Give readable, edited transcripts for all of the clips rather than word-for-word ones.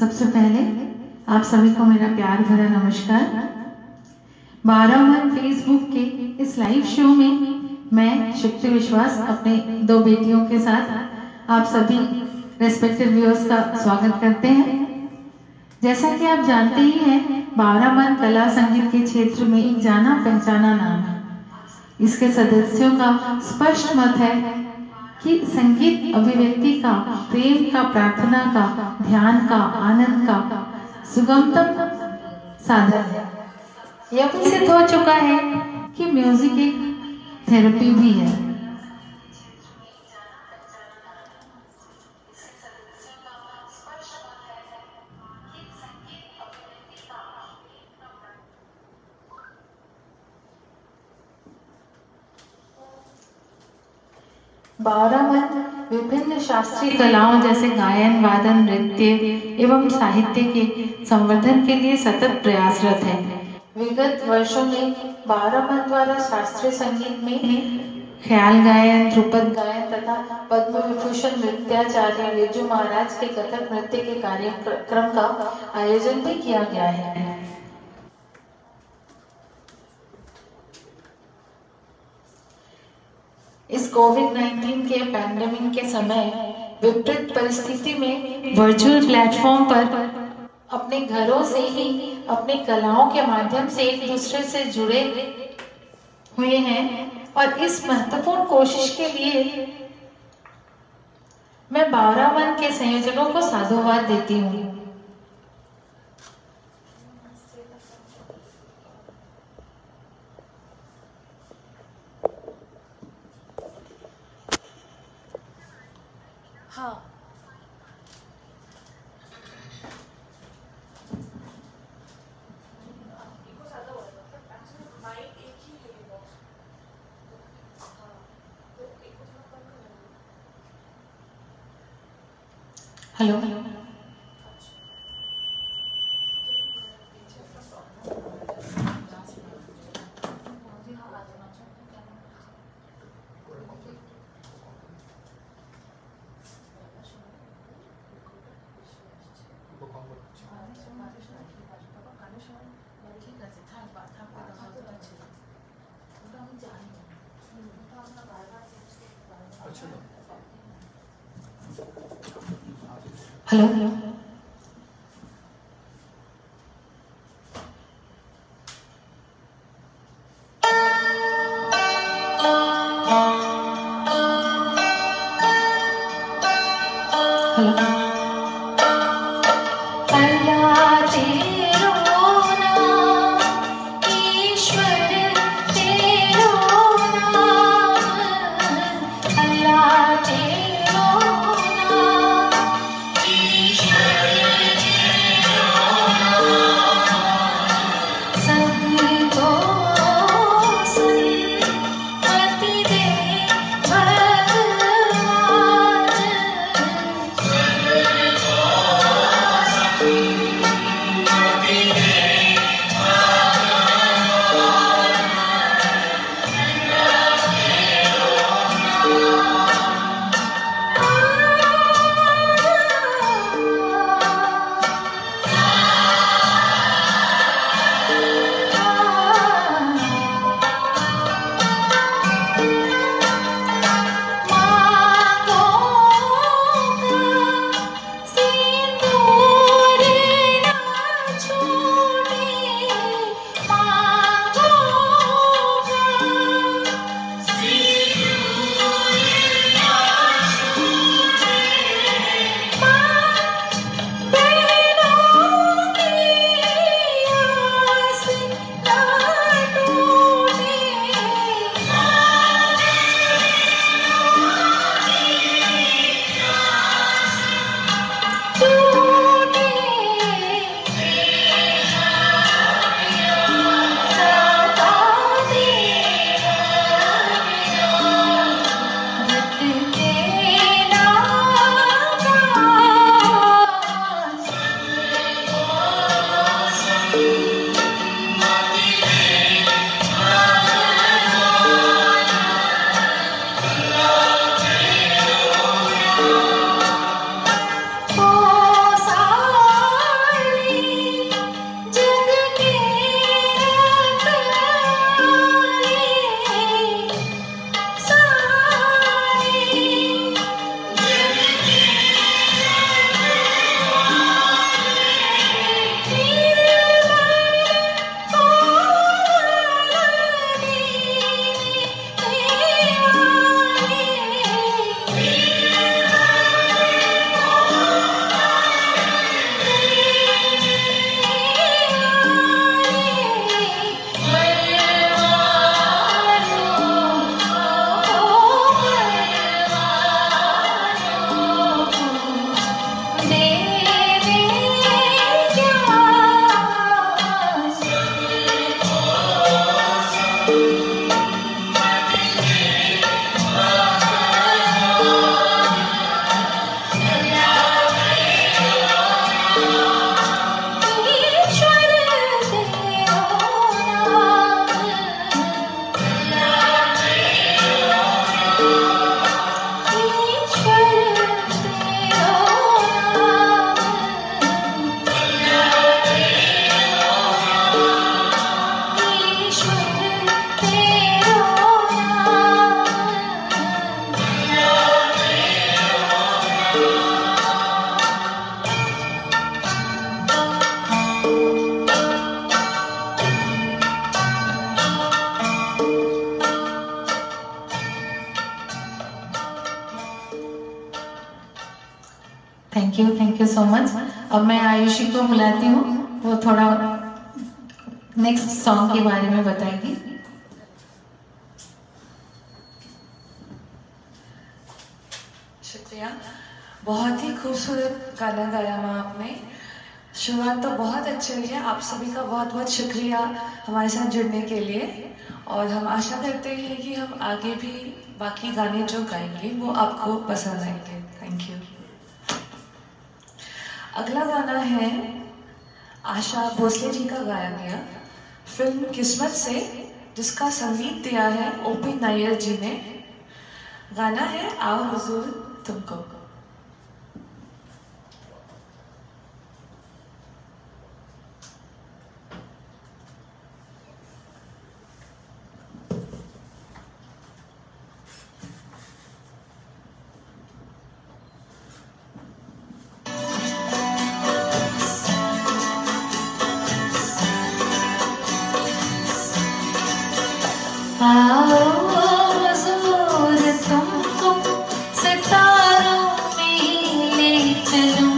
सबसे पहले आप सभी को मेरा प्यार भरा नमस्कार। 12 मन फेसबुक के इस लाइव शो में मैं शुक्ति विश्वास अपने दो बेटियों के साथ आप सभी रेस्पेक्टेड व्यूअर्स का स्वागत करते हैं। जैसा कि आप जानते ही हैं, 12 मन कला संगीत के क्षेत्र में एक जाना पहचाना नाम है। इसके सदस्यों का स्पष्ट मत है कि संगीत अभिव्यक्ति का, प्रेम का, प्रार्थना का, ध्यान का, आनंद का सुगमतम साधन है। यह भी सिद्ध हो चुका है कि म्यूजिक एक थेरेपी भी है। बारह मन विभिन्न शास्त्रीय कलाओं जैसे गायन, वादन, नृत्य एवं साहित्य के संवर्धन के लिए सतत प्रयासरत है। विगत वर्षों में 12 मन द्वारा शास्त्रीय संगीत में ख्याल गायन, ध्रुपद गायन तथा पद्म विभूषण नृत्याचार्य बिरजू महाराज के कथक नृत्य के कार्यक्रम का आयोजन भी किया गया है। इस कोविड-19 के पैंडेमिक के समय विपरीत परिस्थिति में वर्चुअल प्लेटफॉर्म पर अपने घरों से ही अपनी कलाओं के माध्यम से एक दूसरे से जुड़े हुए हैं और इस महत्वपूर्ण कोशिश के लिए मैं 12 मन के संयोजकों को साधुवाद देती हूँ। हाँ, hello hello hello hello thank you so much. अब मैं आयुषी को बुलाती हूँ, वो थोड़ा नेक्स्ट सॉन्ग के बारे में बताएगी। शुक्रिया, बहुत ही खूबसूरत गाना गाया माँ आपने। शुरुआत तो बहुत अच्छी हुई है। आप सभी का बहुत बहुत शुक्रिया हमारे साथ जुड़ने के लिए, और हम आशा करते हैं कि हम आगे भी बाकी गाने जो गाएंगे वो आपको पसंद आएंगे। Thank you. अगला गाना है आशा भोसले जी का गाया गया फिल्म किस्मत से, जिसका संगीत दिया है ओपी नायर जी ने। गाना है आओ हुजूर तुमको। आओ हुजूर तुमको सितारों में ले चलूं,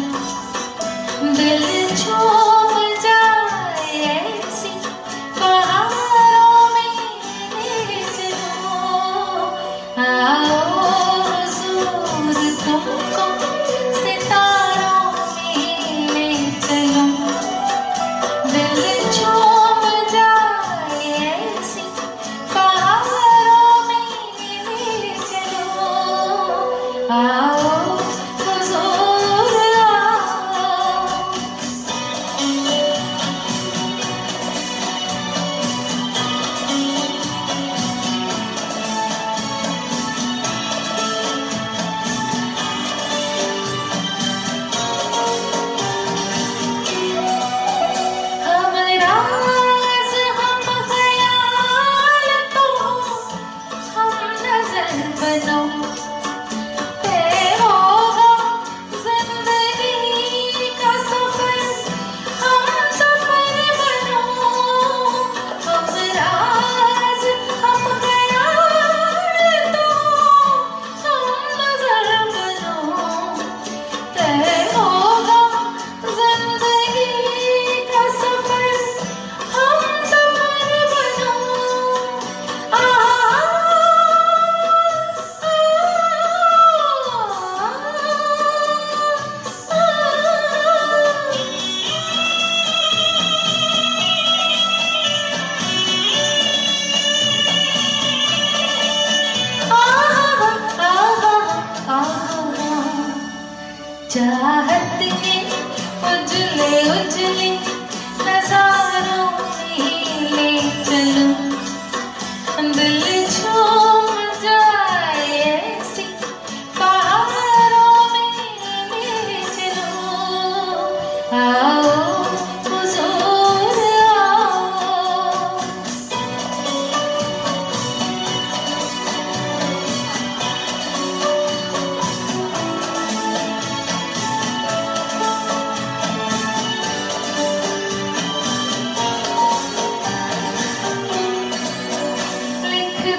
दिल झूम जाए ऐसी बहारों में ले चलूं। आओ हुजूर तुमको सितारों में ले चलूं, दिल झूम जाए ऐसी बहारों में ले चलो। आओ हुजूर आओ। हम राज हम ख्याल तो हम नजर बनो, तय होगा जिंदगी का सफर, हम सफर बनो। हम राज हम ख्याल तो हम नजर बनो, तय होगा जिंदगी का सफर, हम सफर बनो। चाहत के उजले उजले नजारों में ले चलूं, दिल झूम जाए ऐसी बहारों में ले चलूं। आओ हुजूर आओ। लिख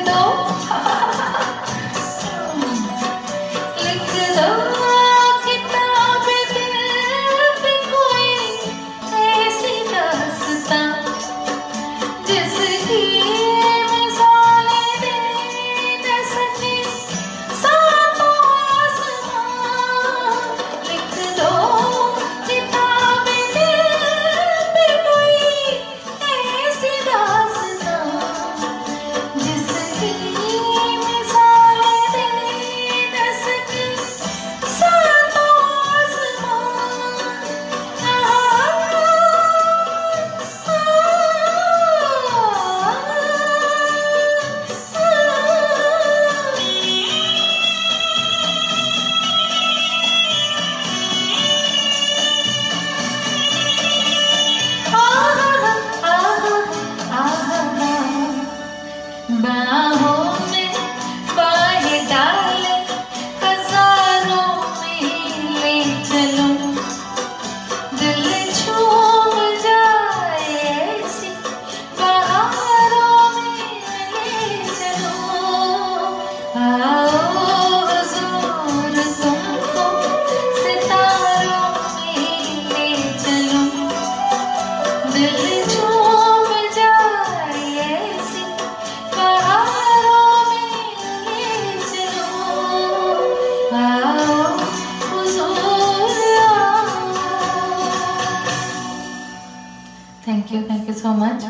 सो मच।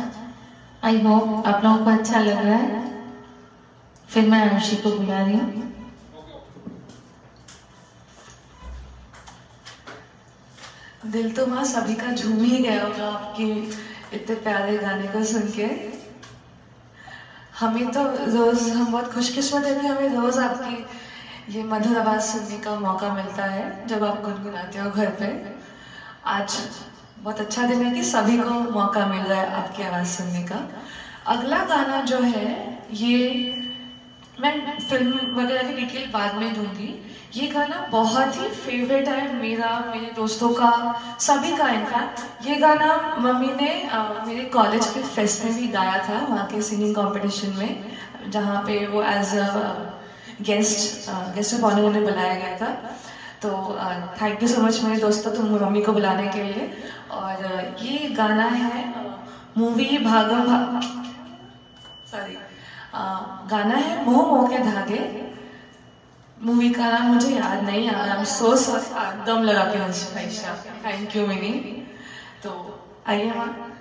आई होप आप लोगों को अच्छा लग रहा है। फिर मैं अनुषी को बुला रही हूँ। दिल तो वहाँ सभी का झूम ही गया होगा आपकी इतने प्यारे गाने को सुन के। हमें तो रोज, हम बहुत खुशकिस्मत है कि हमें रोज आपकी ये मधुर आवाज सुनने का मौका मिलता है जब आप गुनगुनाते हो घर पे। आज बहुत अच्छा दिन है कि सभी को मौका मिल रहा है आपकी आवाज सुनने का। अगला गाना जो है ये मैं फिल्म वगैरह की डिटेल बाद में दूंगी। ये गाना बहुत ही फेवरेट है मेरा, मेरे दोस्तों का, सभी का। इनफैक्ट ये गाना मम्मी ने मेरे कॉलेज के फेस्ट में भी गाया था, वहाँ के सिंगिंग कंपटीशन में, जहाँ पे वो as a guest of honour उन्हें बुलाया गया था। तो थैंक यू सो मच मेरे दोस्तों तुम मम्मी को बुलाने के लिए। और ये गाना है मूवी भागम सॉरी गाना है मोह मोह के धागे। मूवी का नाम मुझे याद नहीं आ रहा। I'm so sorry। दम लगा के हंसा। Thank you mini. तो आइए वहाँ।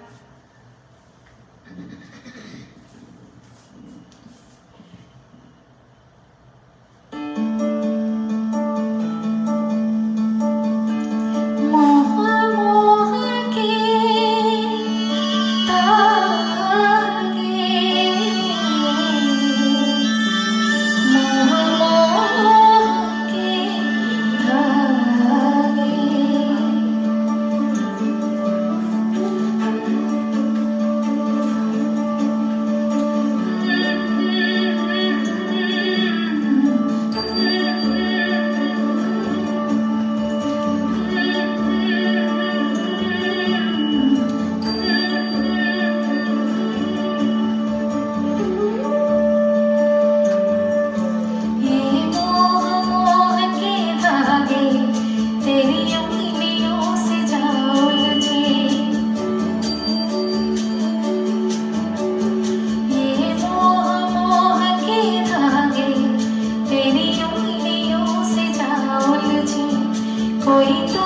कोई तो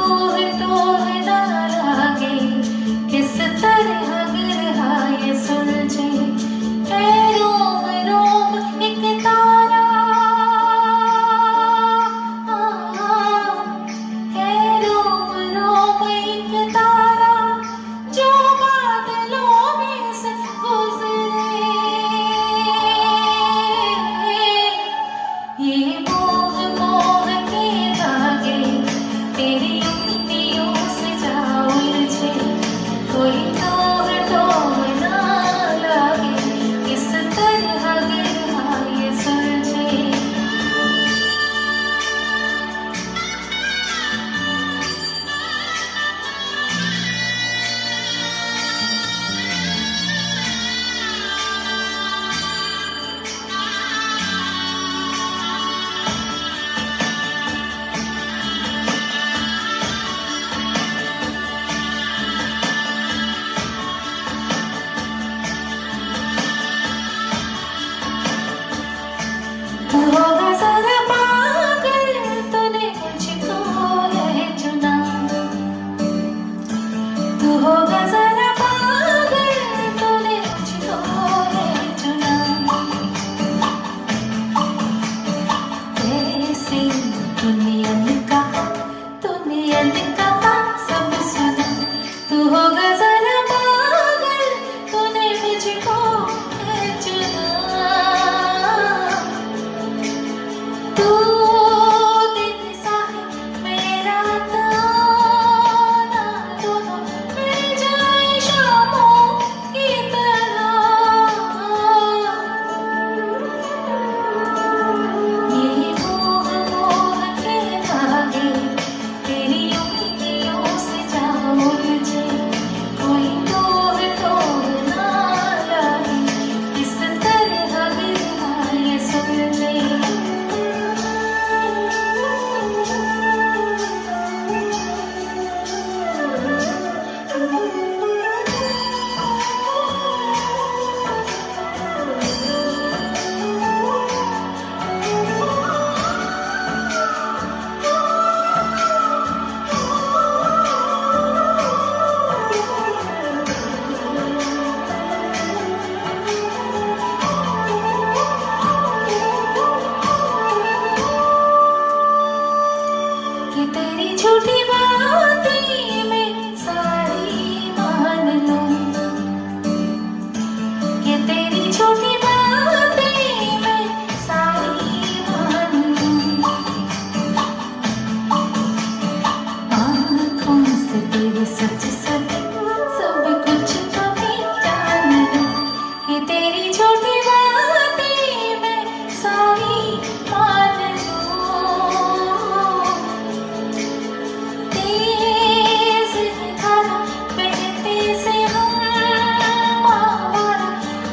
ना कि तेरी झूठी बातें मैं सारी मान लूं, कि तेरी झूठी बातें मैं सारी मान लूं, आँखों से तेरे सच सच सब कुछ कभी जान लूं, कि तेरी झूठी बातें मैं सारी मान लूं। तेज धारा बहते से हमारा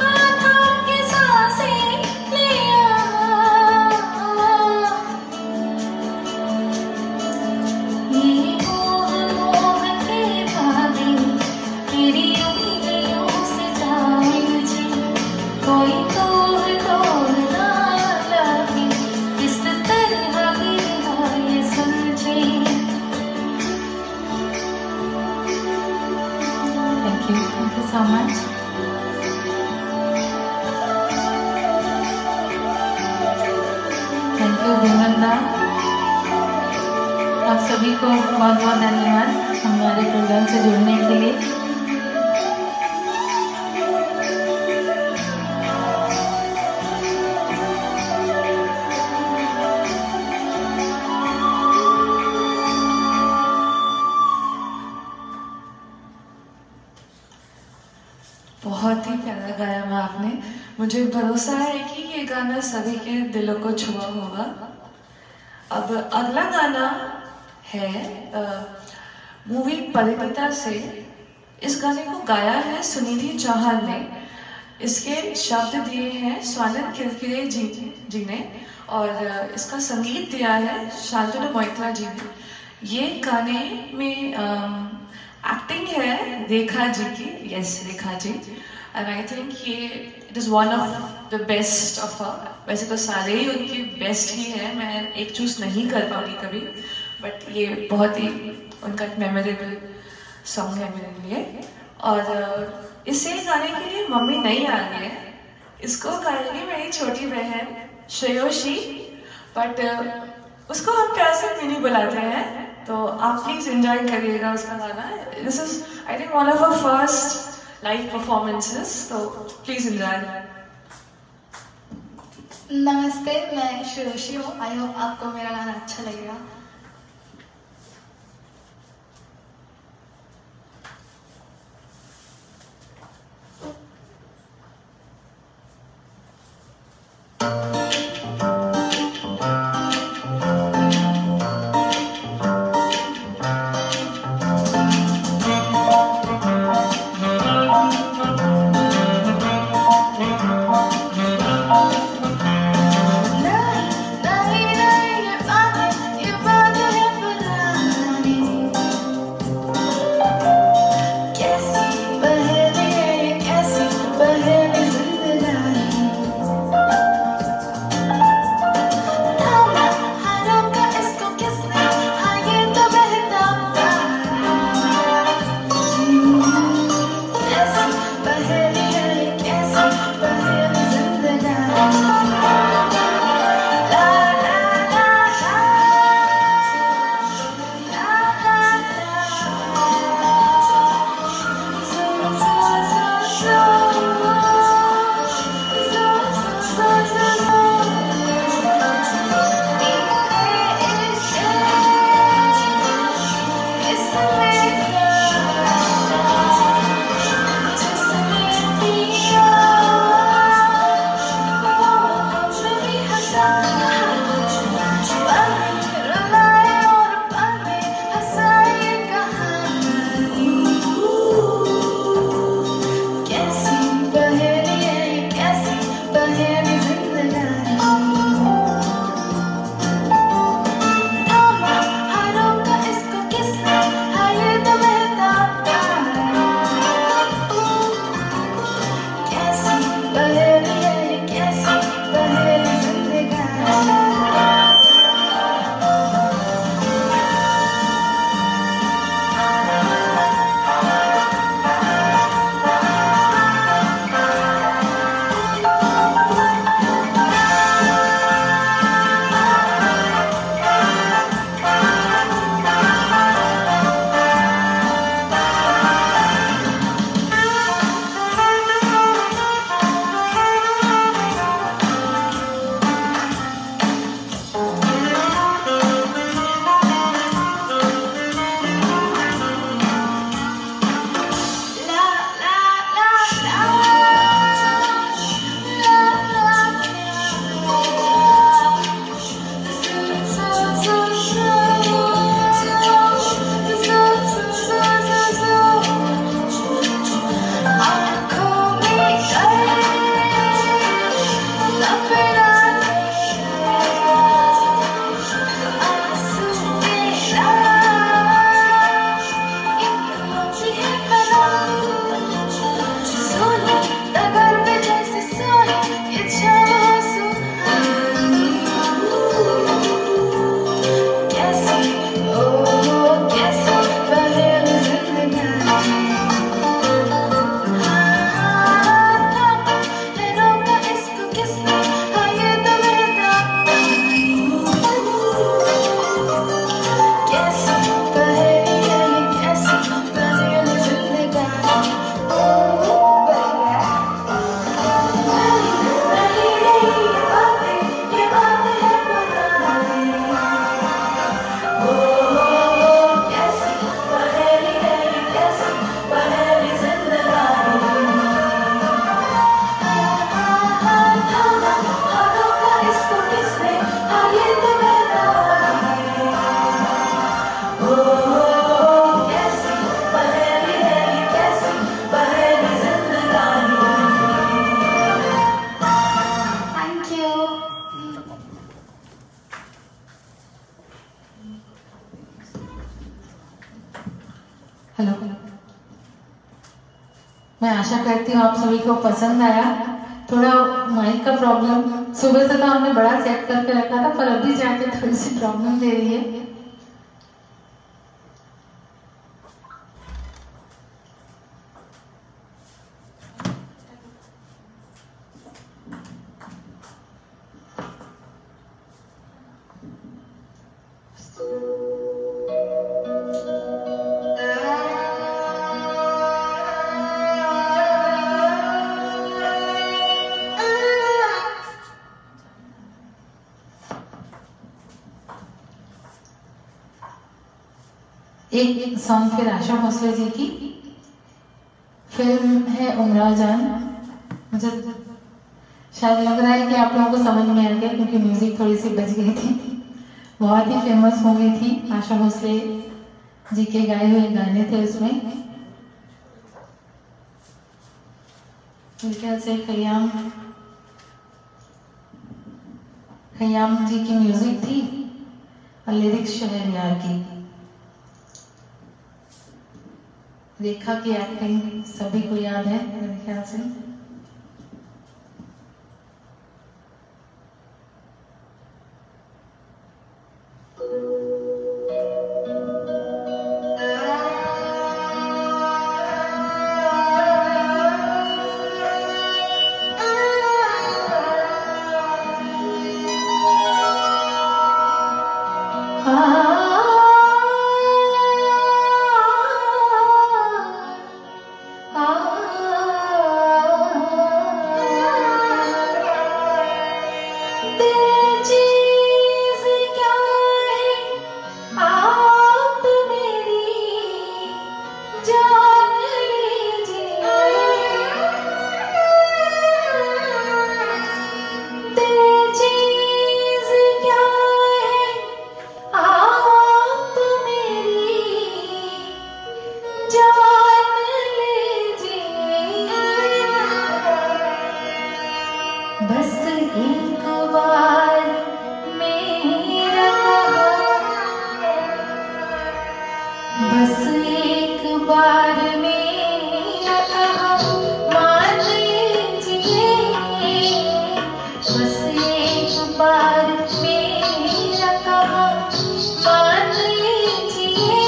आँखों की सांसें लिया, ये मोह मोह के भागे तेरी उंगलियों से जाए जी, कोई तोड़ तोड़ ना लगे किस तरह की है समझे। Thank you so much. Thank you विनंदा, आप सभी को बहुत बहुत धन्यवाद हमारे प्रोग्राम से जुड़ने के लिए। बहुत ही प्यारा गाया मैम आपने। मुझे भरोसा है कि ये गाना सभी के दिलों को छुआ होगा। अब अगला गाना है मूवी परिणीता से। इस गाने को गाया है सुनिधि चौहान ने, इसके शब्द दिए हैं स्वानंद किरकिरे जी ने, और इसका संगीत दिया है शांतनु मोइत्रा जी ने। ये गाने में एक्टिंग है रेखा जी की, yes Rekha ji, and I think ये it is one of the best of her. वैसे तो सारे ही उनकी बेस्ट ही है, मैं एक चूज नहीं कर पाऊंगी कभी, बट ये बहुत ही उनका एक मेमोरेबल सॉन्ग है मेरे लिए। और इसे गाने के लिए मम्मी नहीं आ रही है, इसको गाएगी मेरी छोटी बहन श्रेयोशी, बट उसको हम प्यार से मिनी बुलाते हैं, तो आप प्लीज एंजॉय करिएगा उसका गाना। This is I think one of our first live performances, तो प्लीज एंजॉय। नमस्ते, मैं श्रेयोशी हूँ। आई होप आपको मेरा गाना अच्छा लगेगा। हेलो, मैं आशा करती हूँ आप सभी को पसंद आया। थोड़ा माइक का प्रॉब्लम सुबह से तो हमने बड़ा सेट करके रखा था, पर अभी जाके थोड़ी सी प्रॉब्लम दे रही है। एक सॉन्ग फिर आशा भोसले जी की, फिल्म है उमरा जान। मुझे शायद लग रहा है कि आप लोगों को समझ में आ गया, क्योंकि म्यूजिक थोड़ी सी बच गई थी। बहुत ही फेमस मूवी थी, आशा भोसले जी के गाए हुए गाने थे उसमें। मेरे ख्याल से खयाम जी की म्यूजिक थी और लिरिक्स शहरयार की। रेखा की एक्टिंग सभी को याद है मेरे ख्याल से। बस एक बार मेरा बस एक बार मेरा कहा मान लीजिए। बस एक बार मेरा कहा मान लीजिए।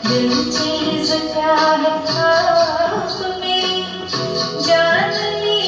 दिल चीज क्या है आप मेरी जान लीजिए।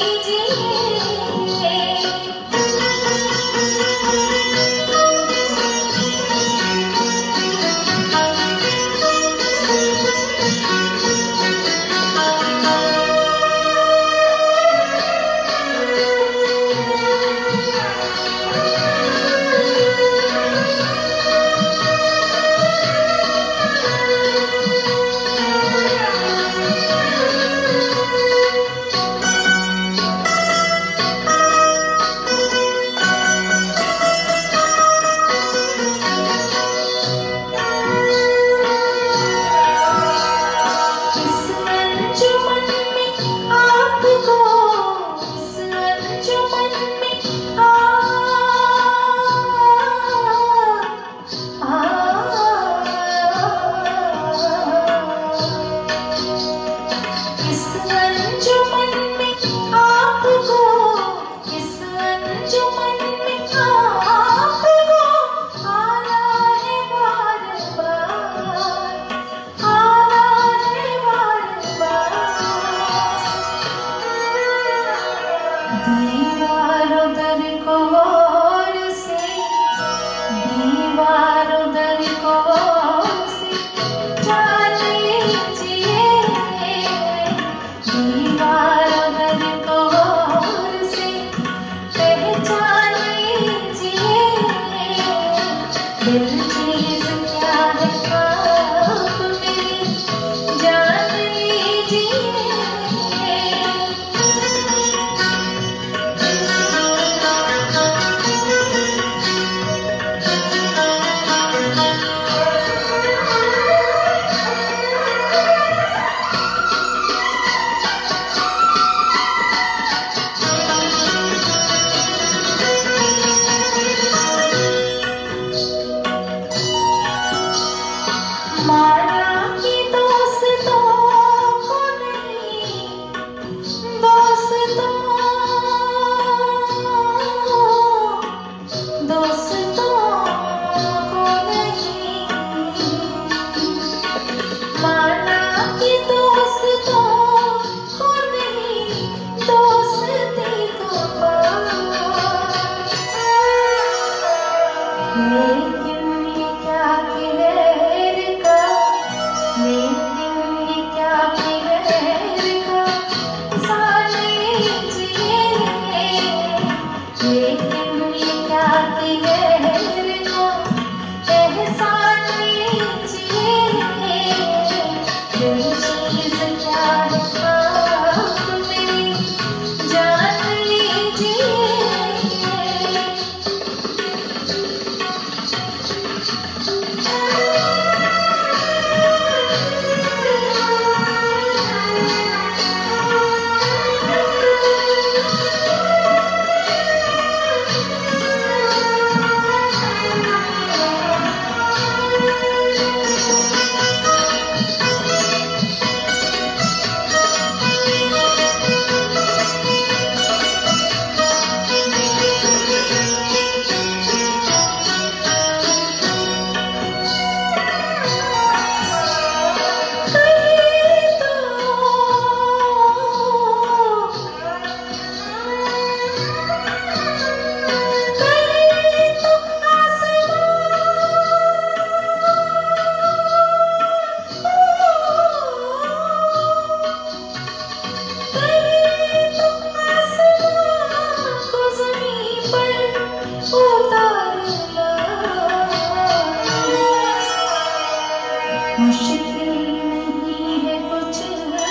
मुश्किल नहीं है कुछ भी,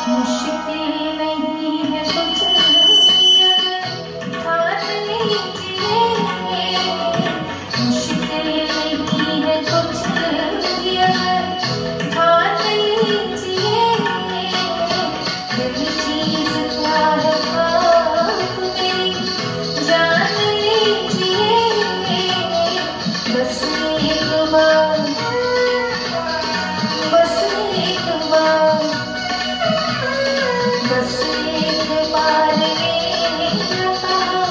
मुश्किल नहीं है कुछ भी, अगर ठान लीजिए। मुश्किल नहीं है कुछ भी, अगर ठान लीजिए। दिल चीज क्या है आप मेरी जान लीजिए। बस एक बार, बस एक बार, बस एक बार मेरा कहा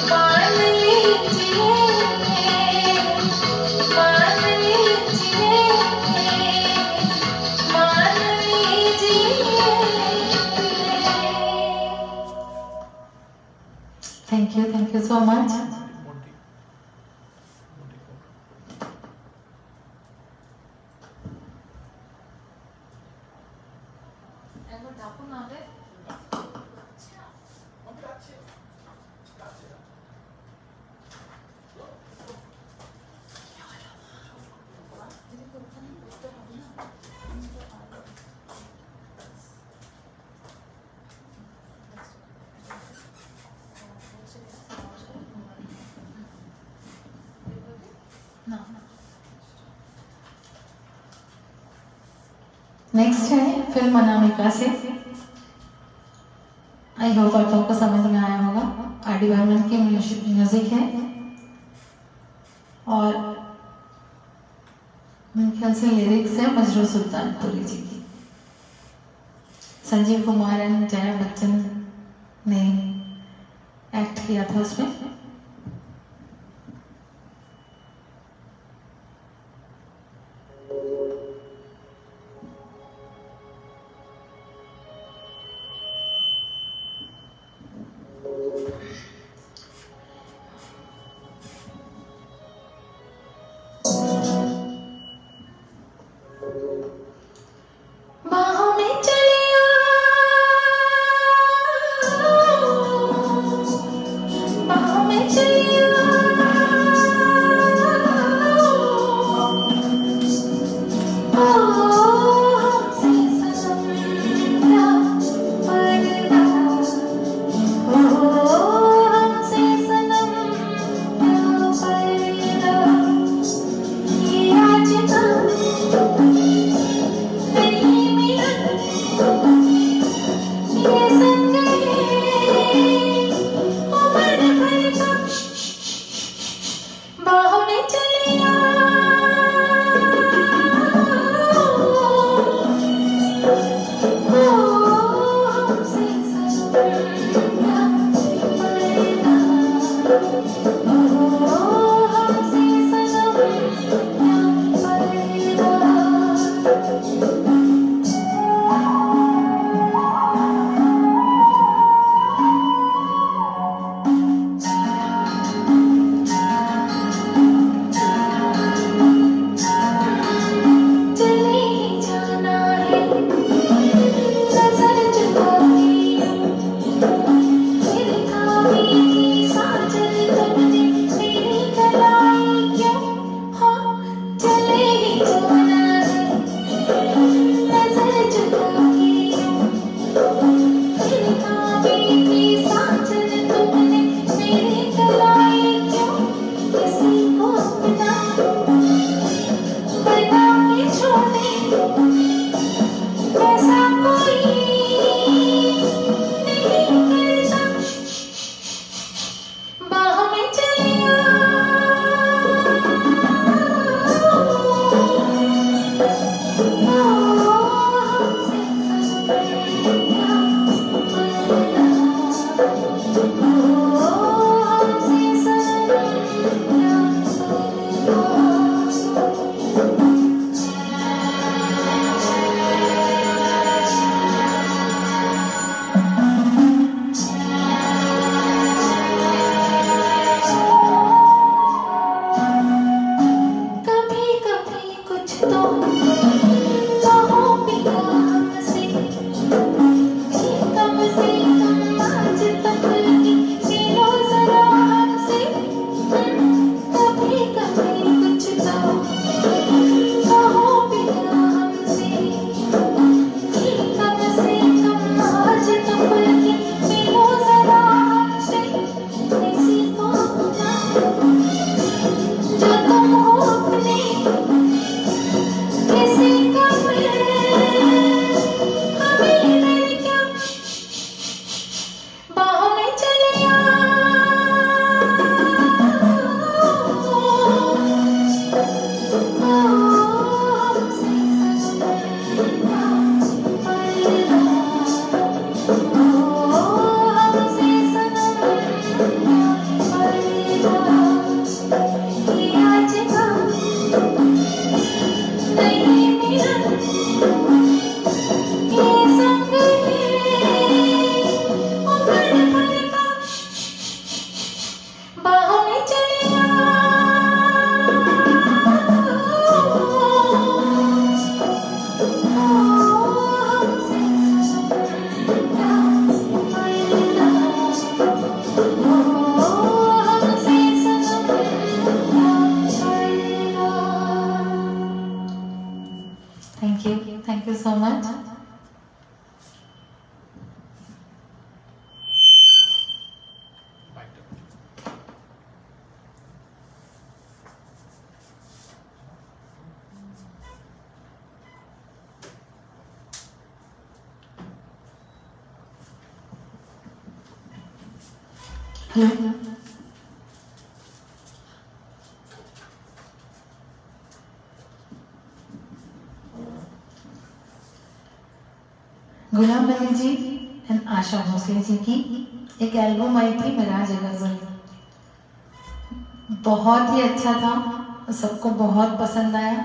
मान लीजिए, मान लीजिए, मान लीजिए। Thank you so much. Next है फिल्म अनामिका से। आई होप आप लोगों को समझ में आया होगा। आर.डी. बर्मन की म्यूजिक है और मेरे ख्याल से लिरिक्स है मजरू सुल्तानपुरी जी की। संजीव कुमार एंड जया बच्चन ने एक्ट किया था उसमें। Thank you so much. Hello, Ghulam Ali ji and Asha Bhosle ji की एक एल्बम आई थी मिराज गजल, बहुत ही अच्छा था, सबको बहुत पसंद आया।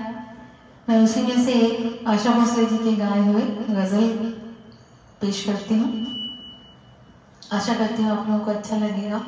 मैं उसी में से एक आशा भोसले जी के गाए हुए गजल पेश करती हूँ। आशा करती हूँ आप लोगों को अच्छा लगेगा।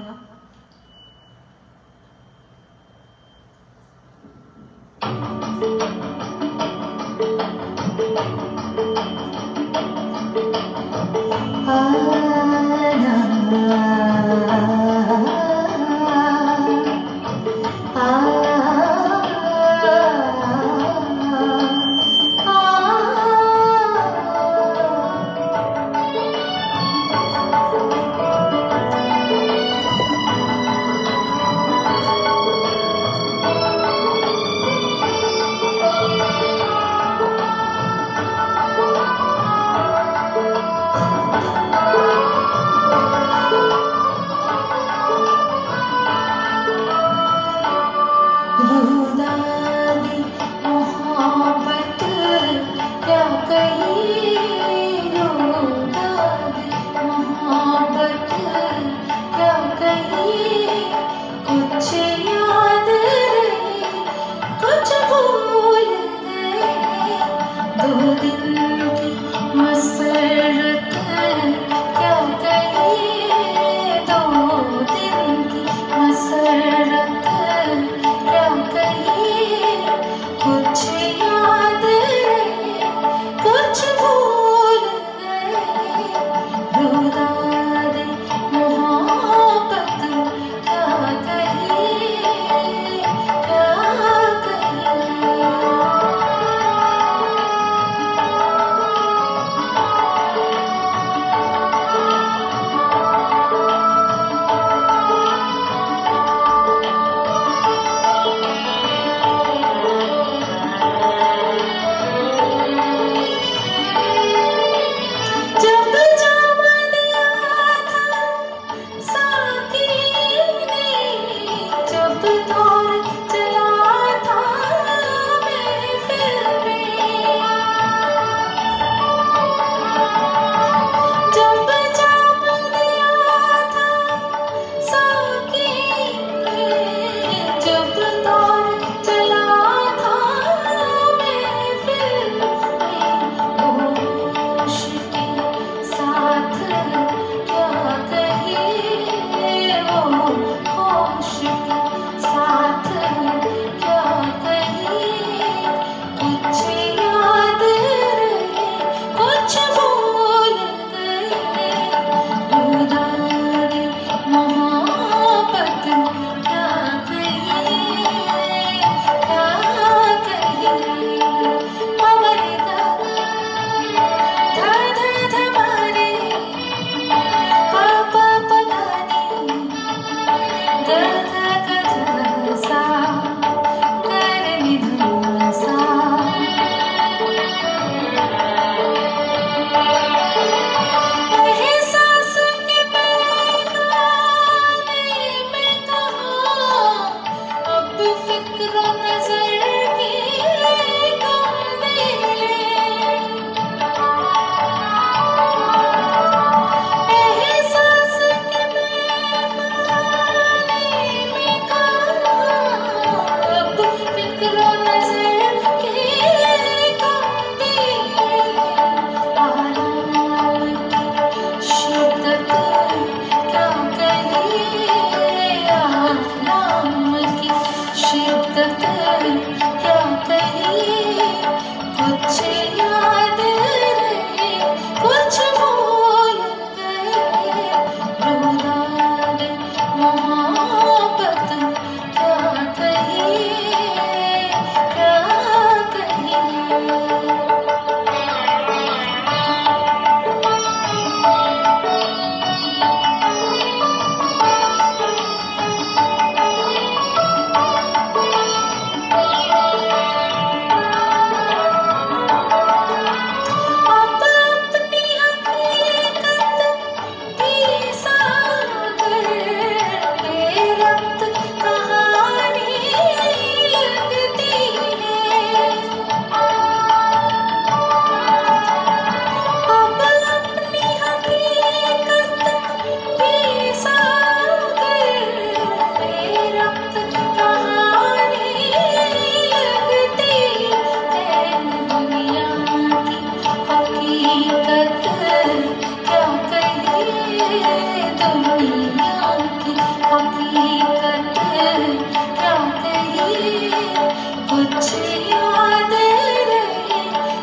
याद रहे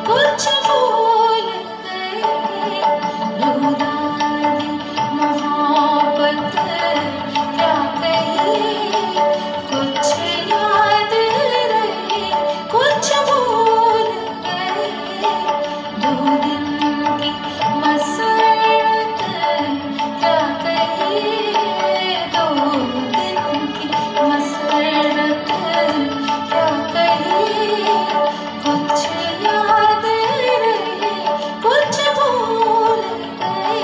कुछ भूल गए रुला दी मोहब्बत क्या कहे कुछ याद रहे कुछ भूल गए दो दिन की मसरत क्या कहे दो दिन की मसरत क्या कहे कुछ याद रहे कुछ भूल गए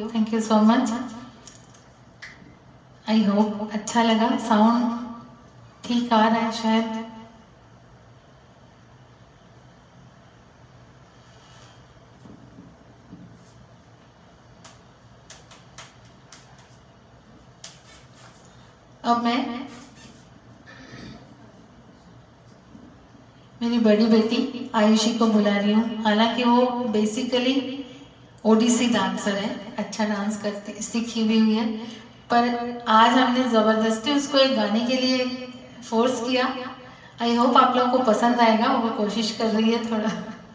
thank you so much. I hope अच्छा लगा, साउंड ठीक आ रहा है शायद। अब मैं मेरी बड़ी बेटी आयुषी को बुला रही हूँ। हालांकि वो बेसिकली ओडिसी डांसर है, अच्छा डांस करती सीखी भी हुई है, पर आज हमने जबरदस्ती उसको एक गाने के लिए फोर्स किया। आई होप आप लोगों को पसंद आएगा। वो कोशिश कर रही है थोड़ा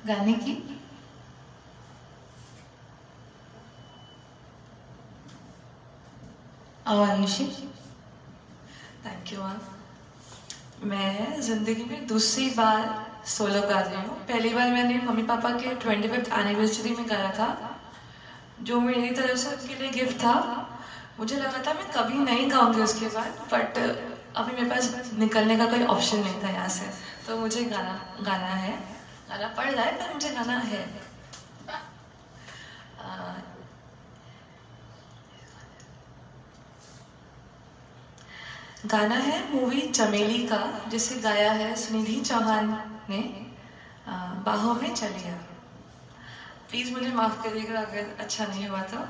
गाने की। और आयुषी थैंक यू मैम। मैं ज़िंदगी में दूसरी बार सोलो गा रही हूँ। पहली बार मैंने मम्मी पापा के 25th एनिवर्सरी में गाया था, जो मेरी तरफ से उनके लिए गिफ्ट था। मुझे लगा था मैं कभी नहीं गाऊंगी उसके बाद, बट अभी मेरे पास निकलने का कोई ऑप्शन नहीं था यहाँ से, तो मुझे गाना है। गाना पड़ रहा है पर मुझे गाना है। गाना है मूवी चमेली का, जिसे गाया है सुनिधि चौहान ने। बाहों में चलिया। प्लीज मुझे माफ करिएगा अगर अच्छा नहीं हुआ तो।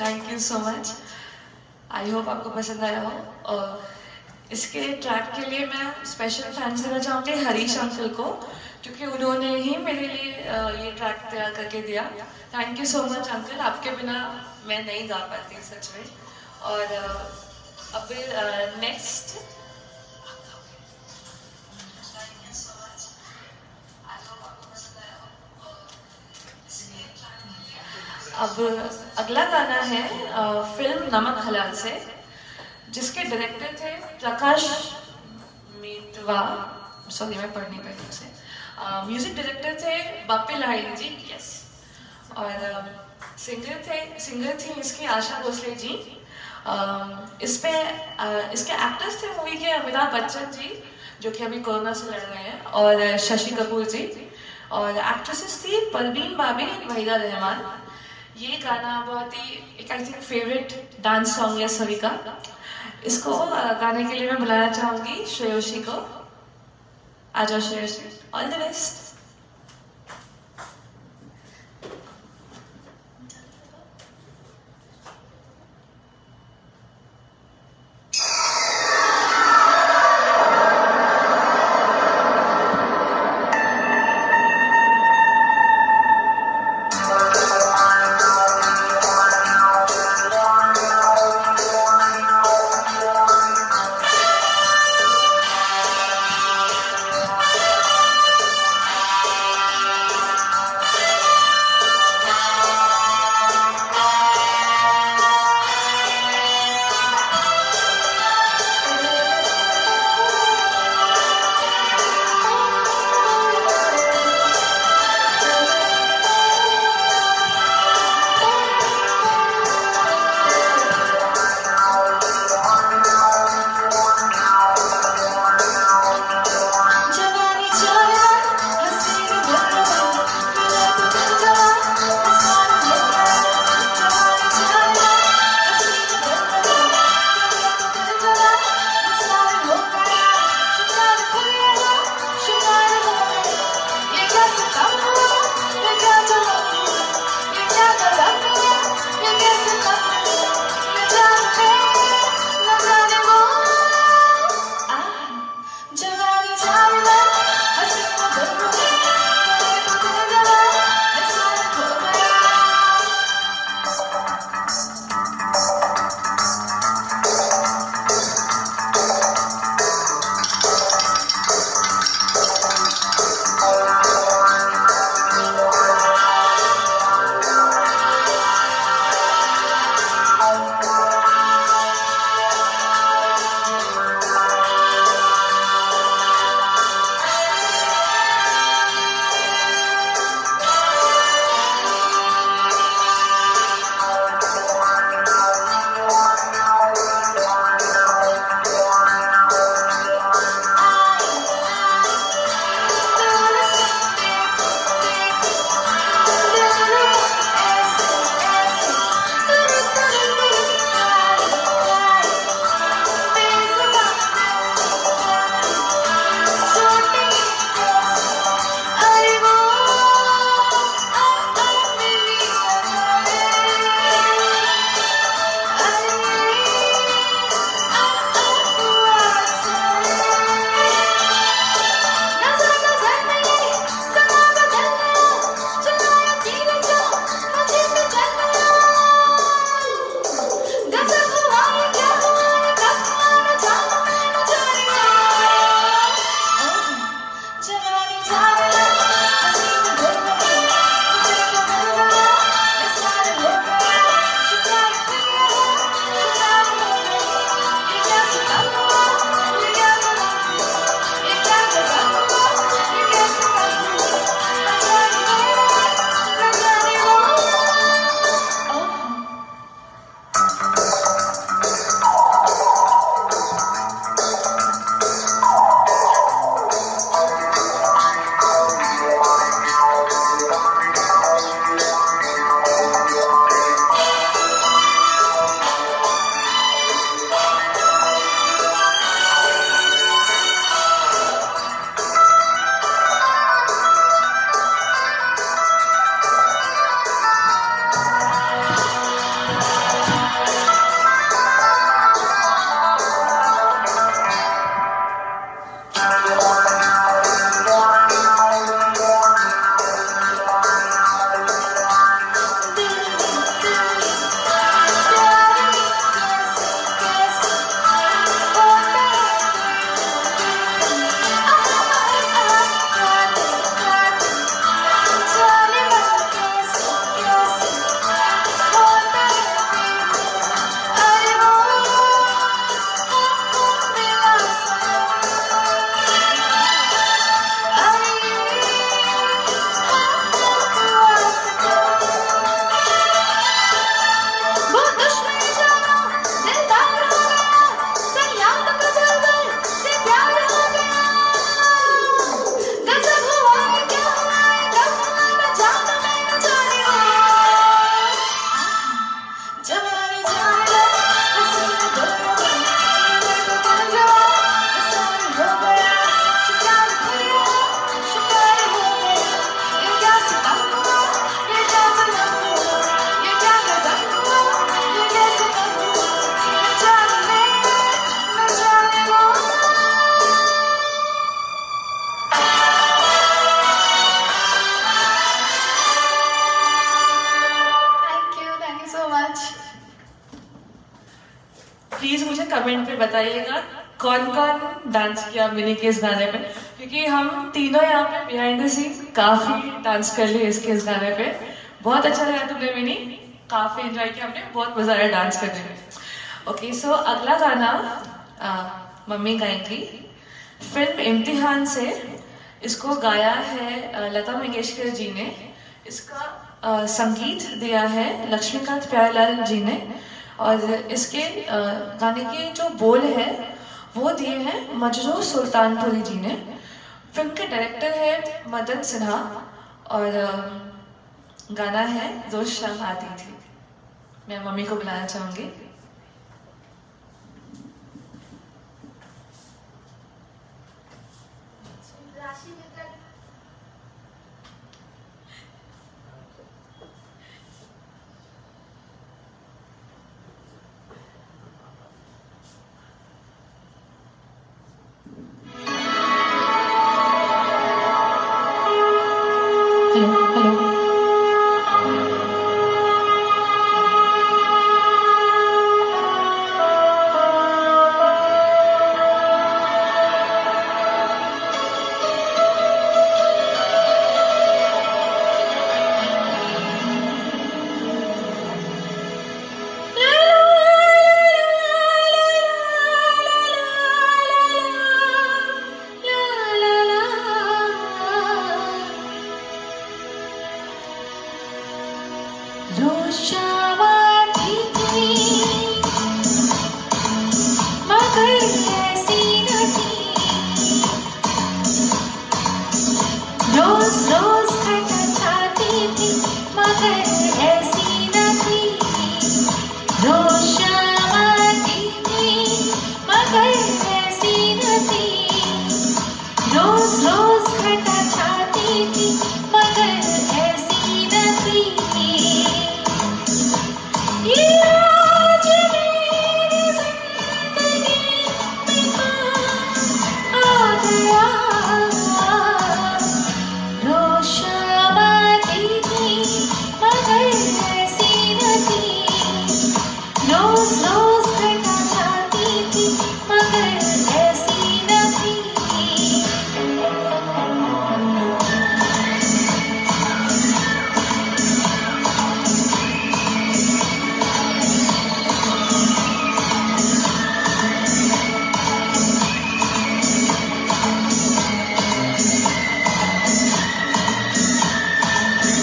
Thank you so much. I hope आपको पसंद आया हो। और इसके ट्रैक के लिए मैं स्पेशल थैंक्स देना चाहूँगी हरीश अंकल को, क्योंकि उन्होंने ही मेरे लिए ये ट्रैक तैयार करके दिया। Thank you so much uncle, आपके बिना मैं नहीं गा पाती सच में। और अब नेक्स्ट अब अगला गाना है फिल्म नमक हलाल से, जिसके डायरेक्टर थे प्रकाश मीतवा, सॉरी मैं पढ़ नहीं पाई उसे। म्यूजिक डायरेक्टर थे बापी लाहिड़ी जी, यस। और सिंगर थी इसकी आशा भोसले जी। इसके एक्टर्स थे मूवी के अमिताभ बच्चन जी, जो कि अभी कोरोना से लड़ रहे हैं, और शशि कपूर जी। और एक्ट्रेसेस थी परवीन बाबी, वहीदा रहमान। ये गाना बहुत ही एक I think favourite dance song है सभी का। इसको गाने के लिए मैं बुलाना चाहूंगी श्रेयोशी को। आ जाओ Shreyoshi, all the best. Much. Please मुझे कमेंट पे बताइएगा कौन कौन डांस किया मिनी के इस गाने पे, क्योंकि हम तीनों यहाँ पे बिहाइंड द सीन काफी डांस कर लिए इसके इस गाने पे। बहुत अच्छा लगा तुमने मिनी, काफी एंजॉय किया हमने, बहुत मजा आया डांस करने में। ओके, सो अगला गाना मम्मी गाएंगी फिल्म इम्तिहान से। इसको गाया है लता मंगेशकर जी ने, इसका संगीत दिया है लक्ष्मीकांत प्यारेलाल जी ने, और इसके गाने के जो बोल है वो दिए हैं मजरू सुल्तानपुरी जी ने। फिल्म के डायरेक्टर है मदन सिन्हा, और गाना है रोज शाम आती थी। मैं मम्मी को बुलाना चाहूंगी।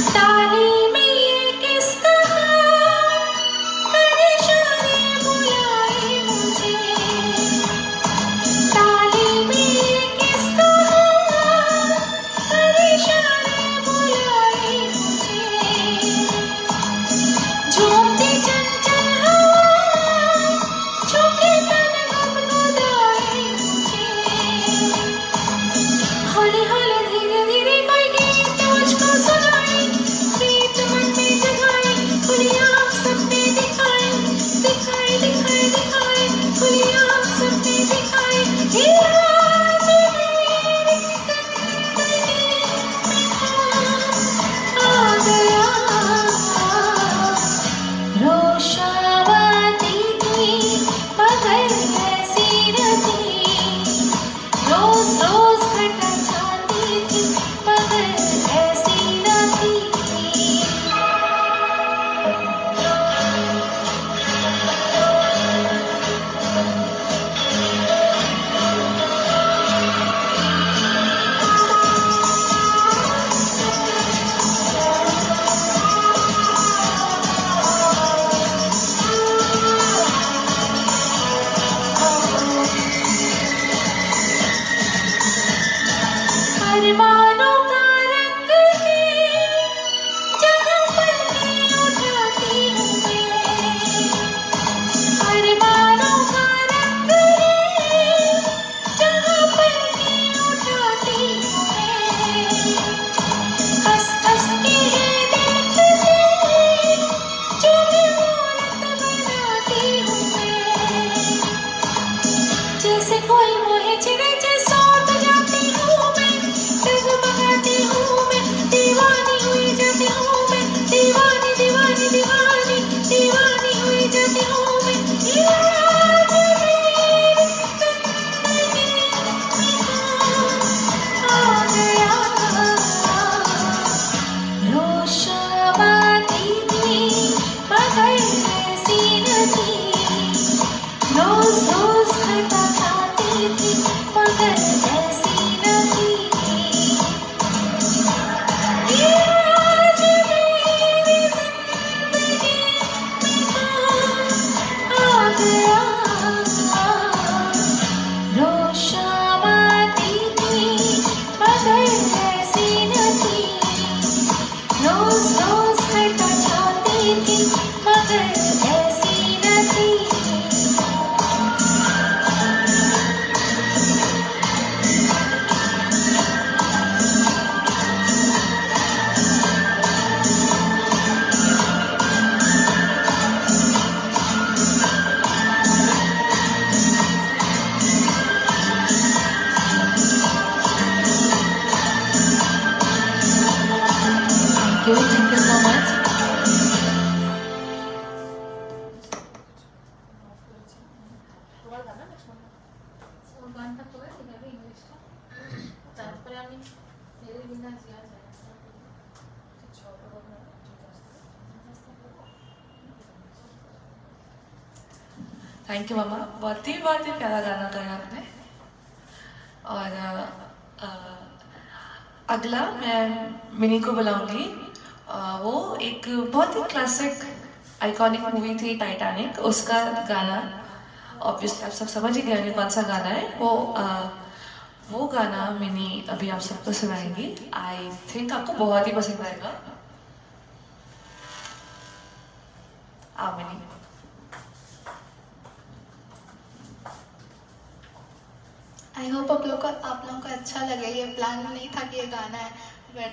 ताली में ये किस तरह परेशानी गया रोशावाती थी मगर ऐसी न थी रोज रोज हटा चाहती थी मगर ऐसी न थी Thank you so much. Thank you मामा, बहुत ही प्यारा गाना गाया आपने। और अगला मैं मिनी को बुलाऊंगी। वो एक बहुत ही क्लासिक आइकॉनिक मूवी थी टाइटैनिक, उसका गाना ऑब्वियसली आप सब समझ ही गए होंगे कौन सा गाना है वो गाना मिनी अभी आप सबको सुनाएंगी। आई थिंक आपको बहुत ही पसंद आएगा। आओ मिनी। आई होप आप लोगों को अच्छा लगे। ये प्लान में नहीं था कि ये गाना है, बट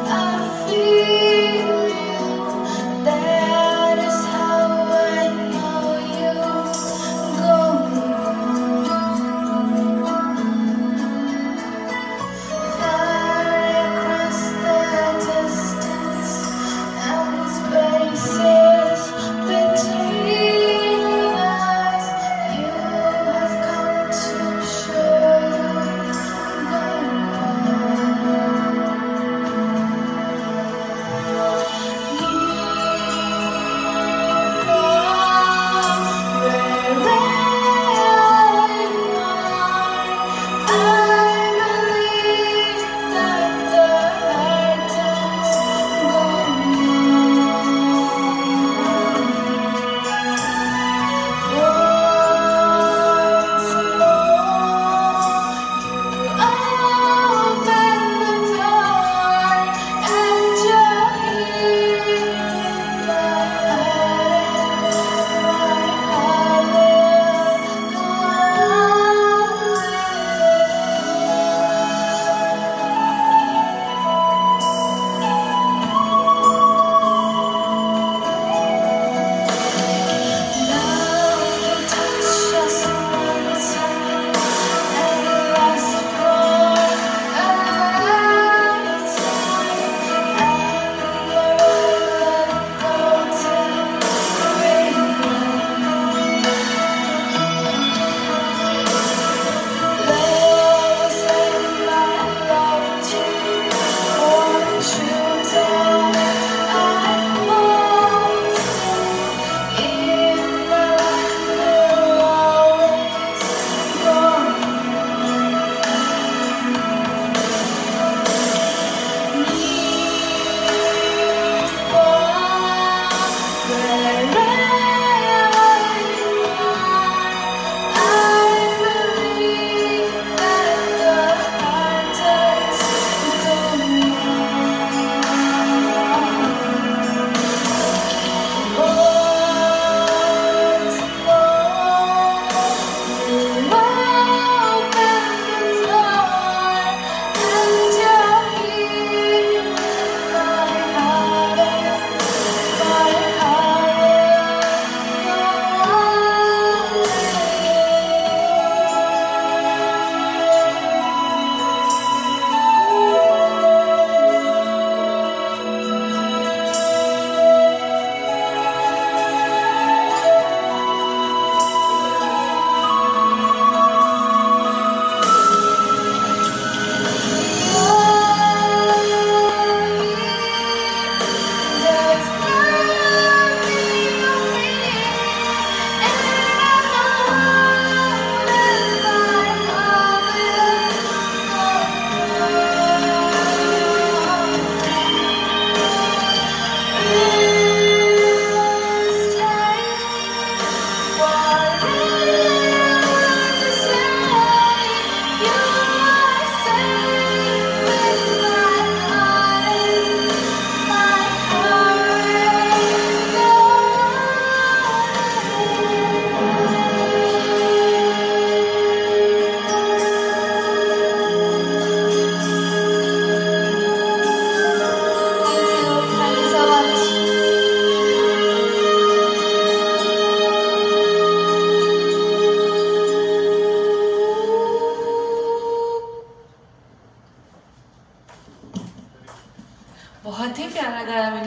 I feel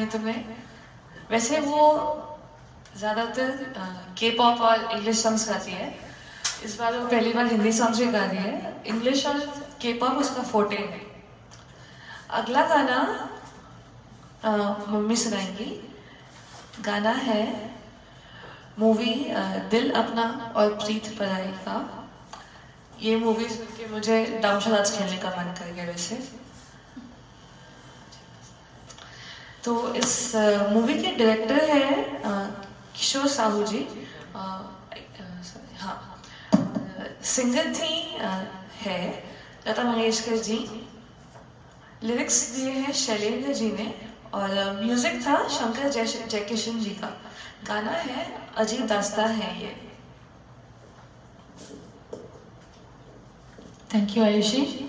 गीत में। वैसे वो ज़्यादातर के पॉप और इंग्लिश सॉन्ग्स गाती है। इस बार वो पहली बार हिंदी सॉन्ग्स भी गा रही है। इंग्लिश और के पॉप उसका फोटे है। अगला गाना मम्मी सुनाएंगी। गाना है मूवी दिल अपना और प्रीत पराई का। ये मूवी सुन के मुझे डाउनशराज खेलने का मन कर गया वैसे। तो इस मूवी के डायरेक्टर है किशोर साहू जी। हाँ, सिंगर थी है लता मंगेशकर जी। लिरिक्स दिए हैं शैलेंद्र जी ने और म्यूजिक था शंकर जयकिशन जी का। गाना है अजीब दास्ता है ये। Thank you Ayushi.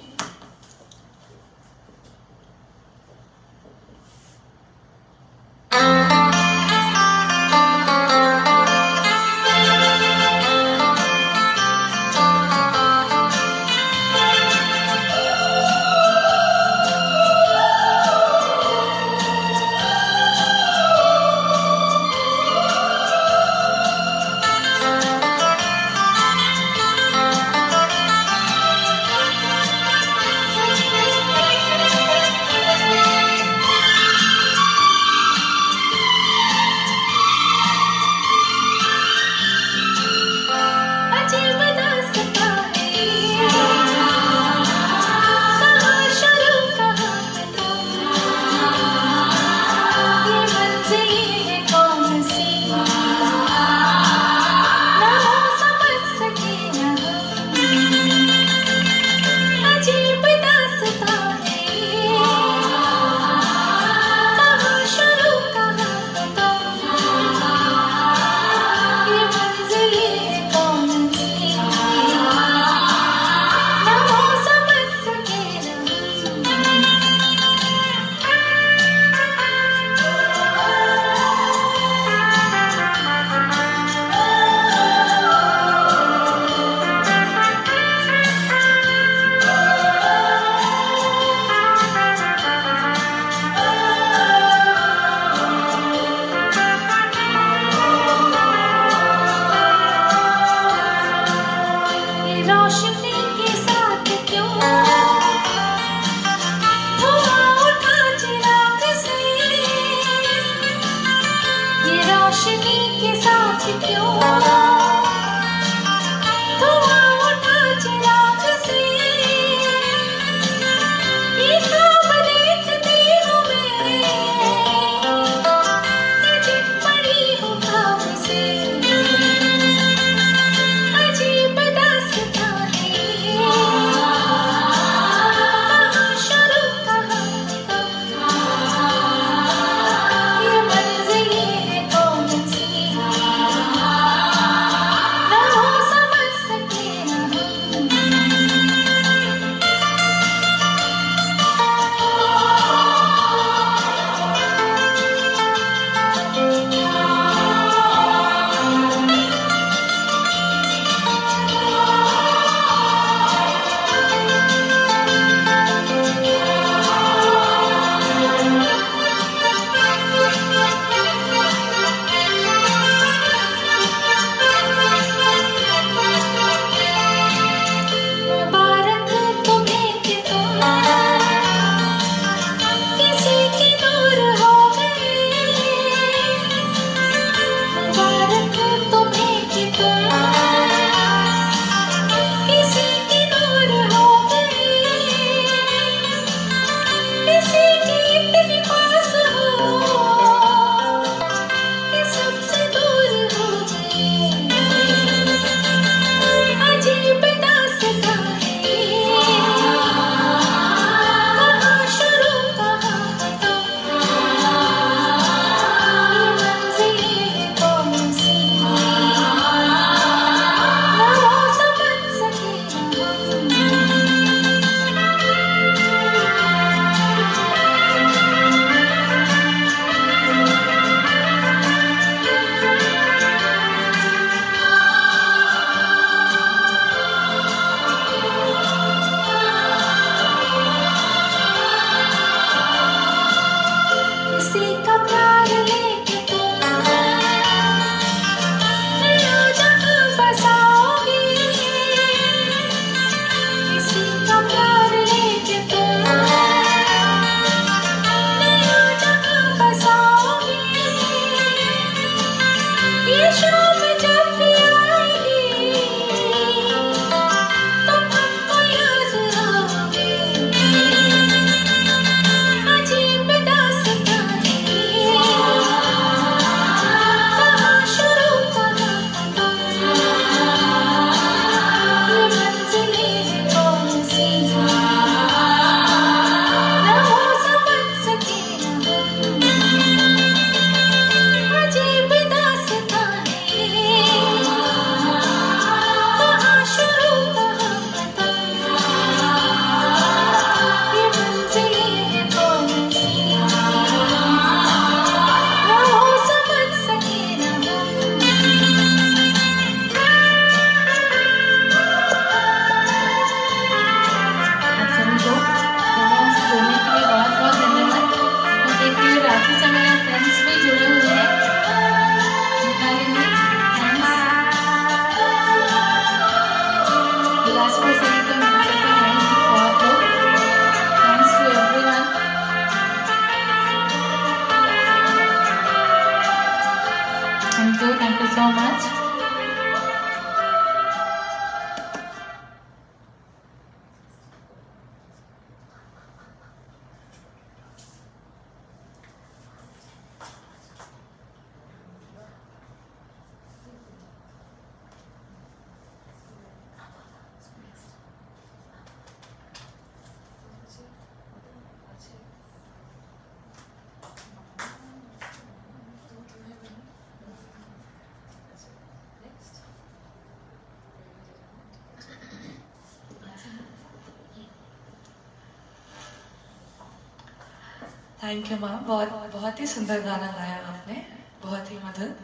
Thank you ma'am, बहुत बहुत ही सुंदर गाना गाया आपने, बहुत ही मधुर।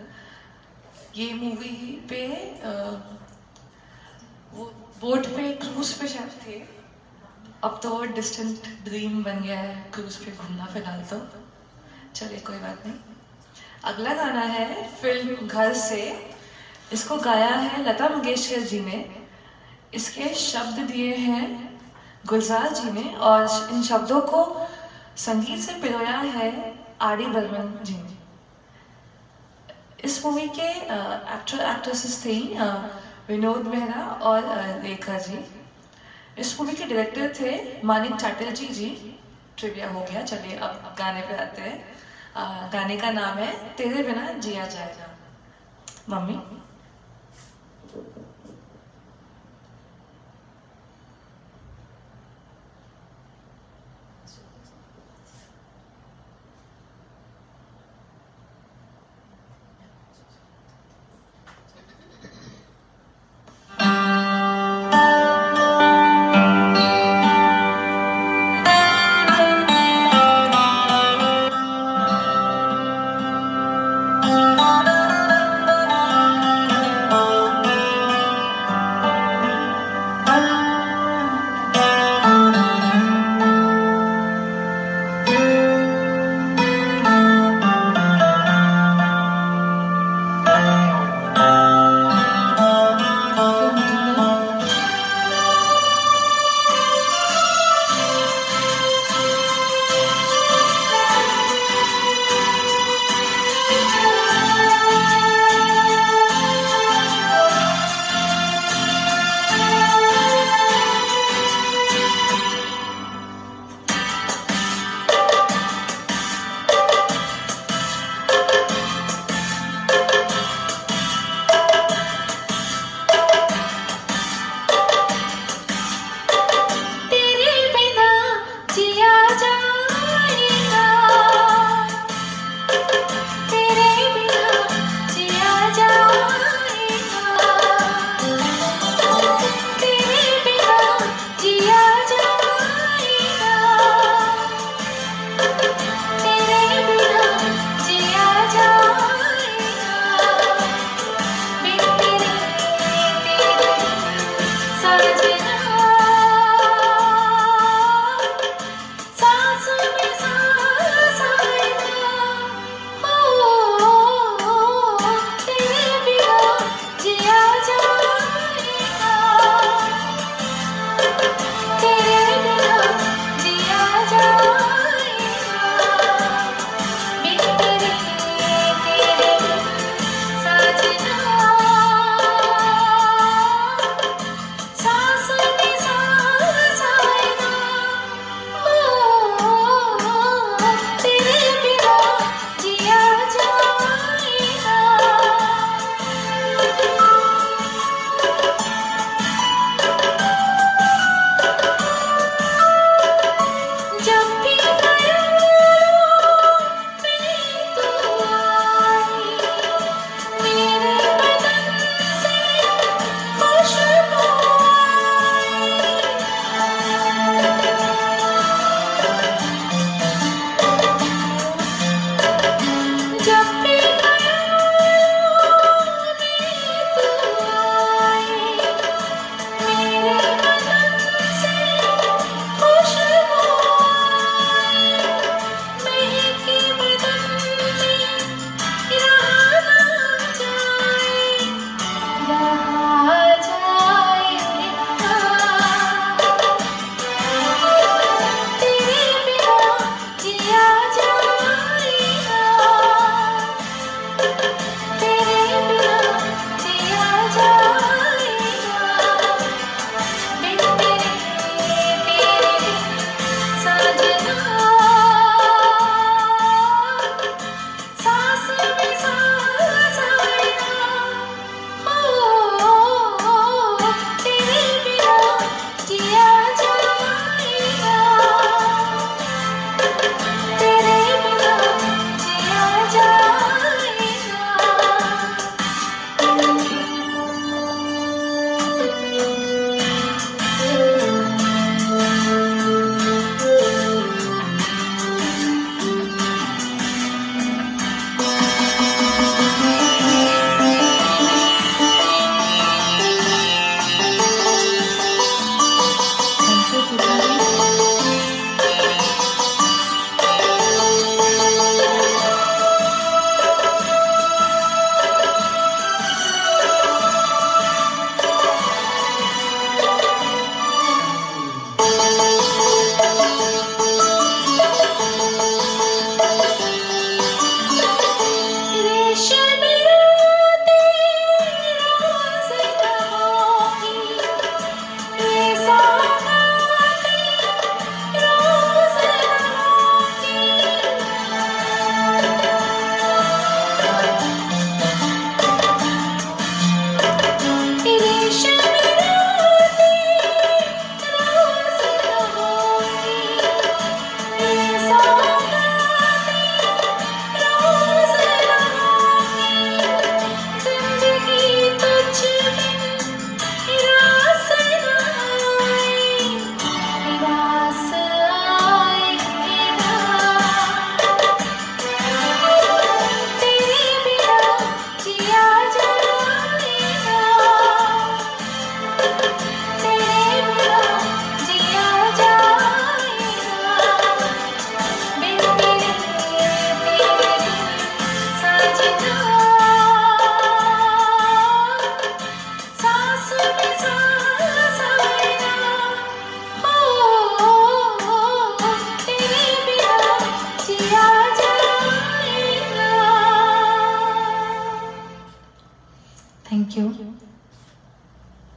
ये मूवी पे वो बोट पे क्रूज पे शायद थे, अब तो डिस्टेंट ड्रीम बन गया है क्रूज पे घूमना फिलहाल तो। चलिए कोई बात नहीं। अगला गाना है फिल्म घर से। इसको गाया है लता मंगेशकर जी ने। इसके शब्द दिए हैं गुलजार जी ने और इन शब्दों को संगीत से पिरोया है आर.डी. बर्मन जी ने। इस मूवी के एक्टर एक्ट्रेसेस थे विनोद मेहरा और रेखा जी। इस मूवी के डायरेक्टर थे मानिक चैटर्जी जी। ट्रिविया हो गया। चलिए अब गाने पे आते हैं। गाने का नाम है तेरे बिना जिया जाएगा। Mummy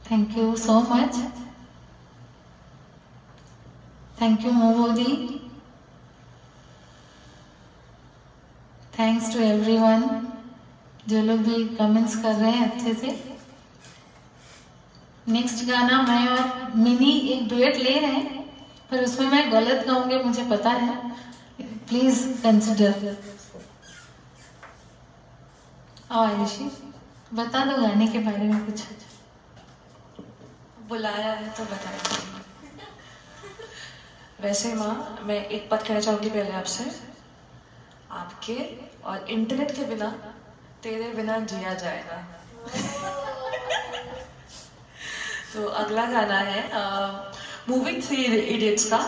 Thank you so much. Thank you Mobodi. Thanks to everyone जो लोग भी कमेंट्स कर रहे हैं अच्छे से। नेक्स्ट गाना मैं और मिनी एक डुएट ले रहे हैं, पर उसमें मैं गलत गाऊंगी मुझे पता है, प्लीज कंसिडर। आयुषी बता दो गाने के बारे में कुछ। बुलाया है तो बताएंगे। वैसे माँ मैं एक बात कहना चाहूंगी पहले आपसे, आपके और इंटरनेट के बिना तेरे बिना जिया जाएगा। तो अगला गाना है मूवी 3 इडियट्स का।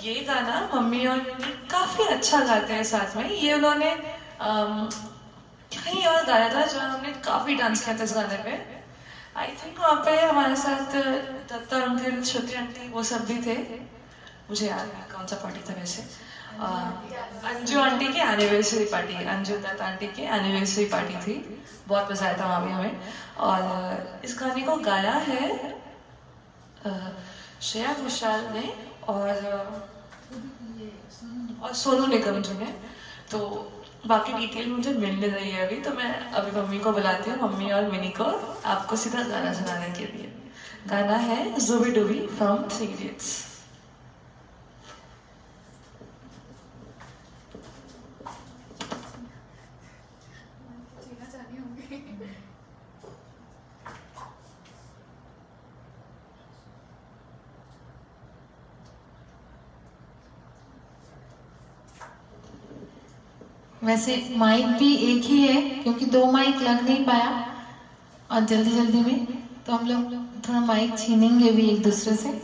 ये गाना मम्मी और काफी अच्छा गाते हैं साथ में। ये उन्होंने कहीं और गाया था जहाँ हमने काफी डांस किया था इस गाने पे। आई थिंक वहाँ पे हमारे साथ दत्ता अंकल, श्रुति आंटी, वो सब भी थे। मुझे याद है कौन सा पार्टी था वैसे। अंजू आंटी की anniversary party, Anju Datta aunty की एनिवर्सरी पार्टी थी। बहुत मजा आया था वहाँ भी हमें। और इस गाने को गाया है श्रेया घोषाल ने और सोनू निगम जी ने। तो बाकी डिटेल मुझे मिल नहीं रही है अभी, तो मैं अभी मम्मी को बुलाती हूँ, मम्मी और मिनी को, आपको सीधा गाना सुनाने के लिए। गाना है ज़ूबी डूबी फ्रॉम 3 इडियट्स। वैसे माइक भी एक ही है क्योंकि 2 माइक लग नहीं पाया और जल्दी जल्दी में, तो हम लोग थोड़ा माइक छीनेंगे भी एक दूसरे से।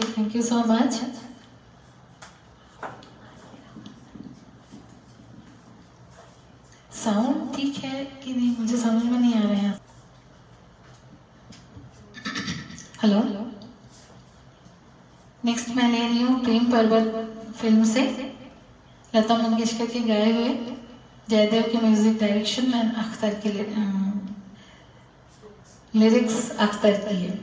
Thank you so much. Sound ठीक है कि नहीं मुझे समझ में नहीं आ रहा है। हेलो, नेक्स्ट मैं ले रही हूँ प्रेम पर्वत फिल्म से लता मंगेशकर के गाए हुए, जयदेव के म्यूजिक डायरेक्शन में अख्तर के लिरिक्स अख्तर की है।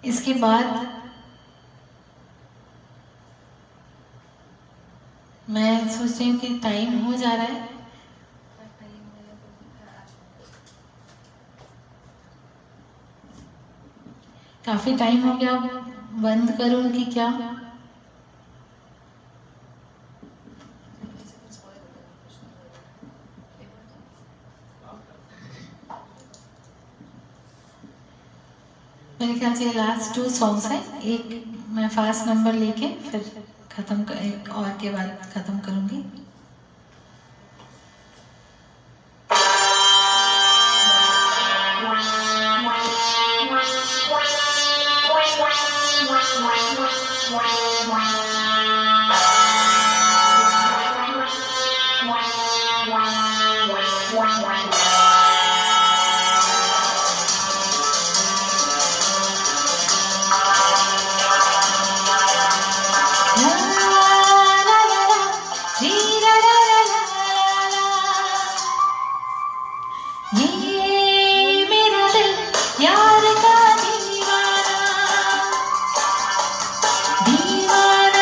इसके बाद मैं सोच रही हूँ कि टाइम हो जा रहा है। काफी टाइम हो गया, बंद करूँ कि क्या? मेरे ख्याल से लास्ट 2 सॉन्ग्स हैं, एक मैं फास्ट नंबर लेके फिर खत्म एक और के बाद खत्म करूंगी। दीवाना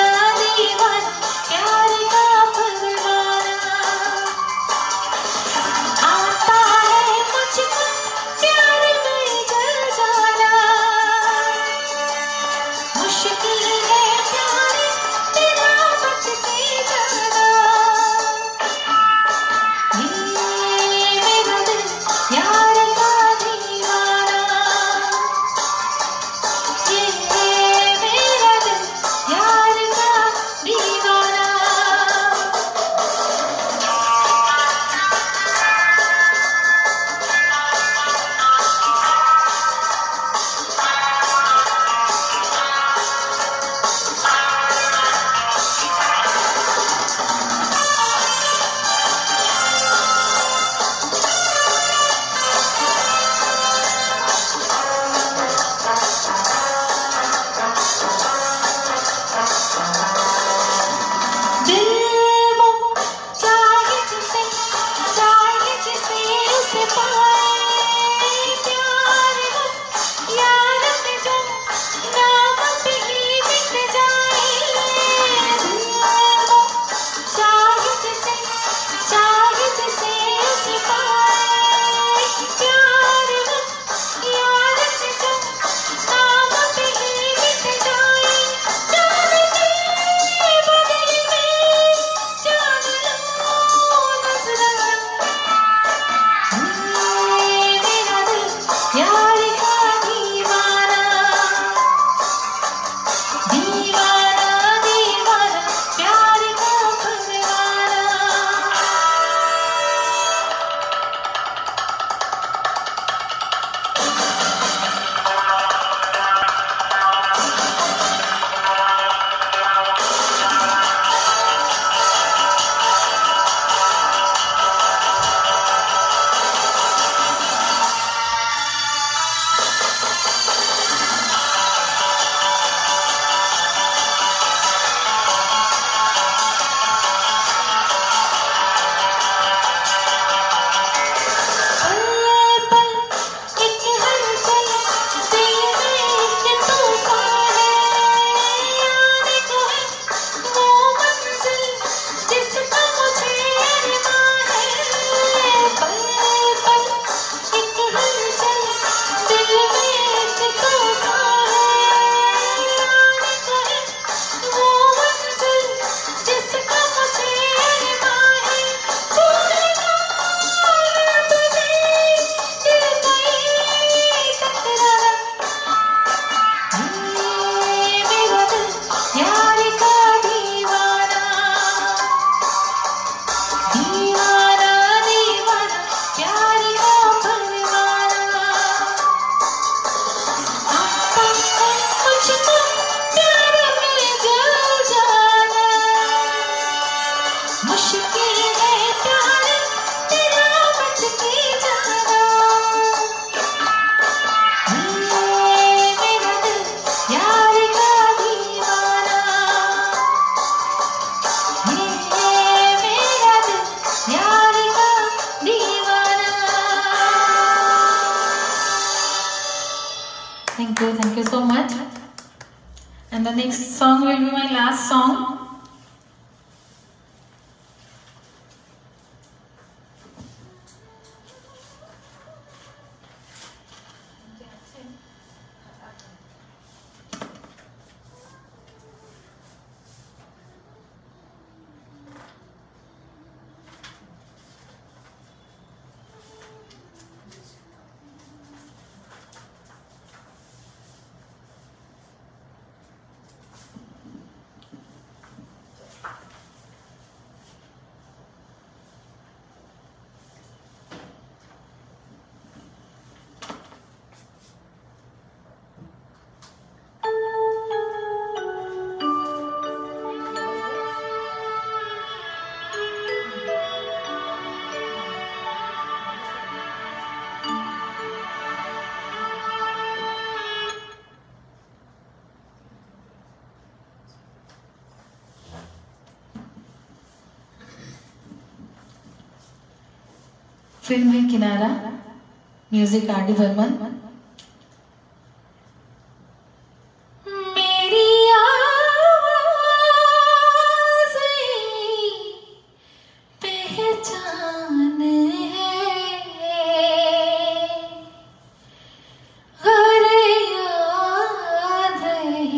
the next song will be my last song. Film है किनारा, म्यूजिक आर डी बर्मन। मेरी आवाज़ पहचान है, हर याद है।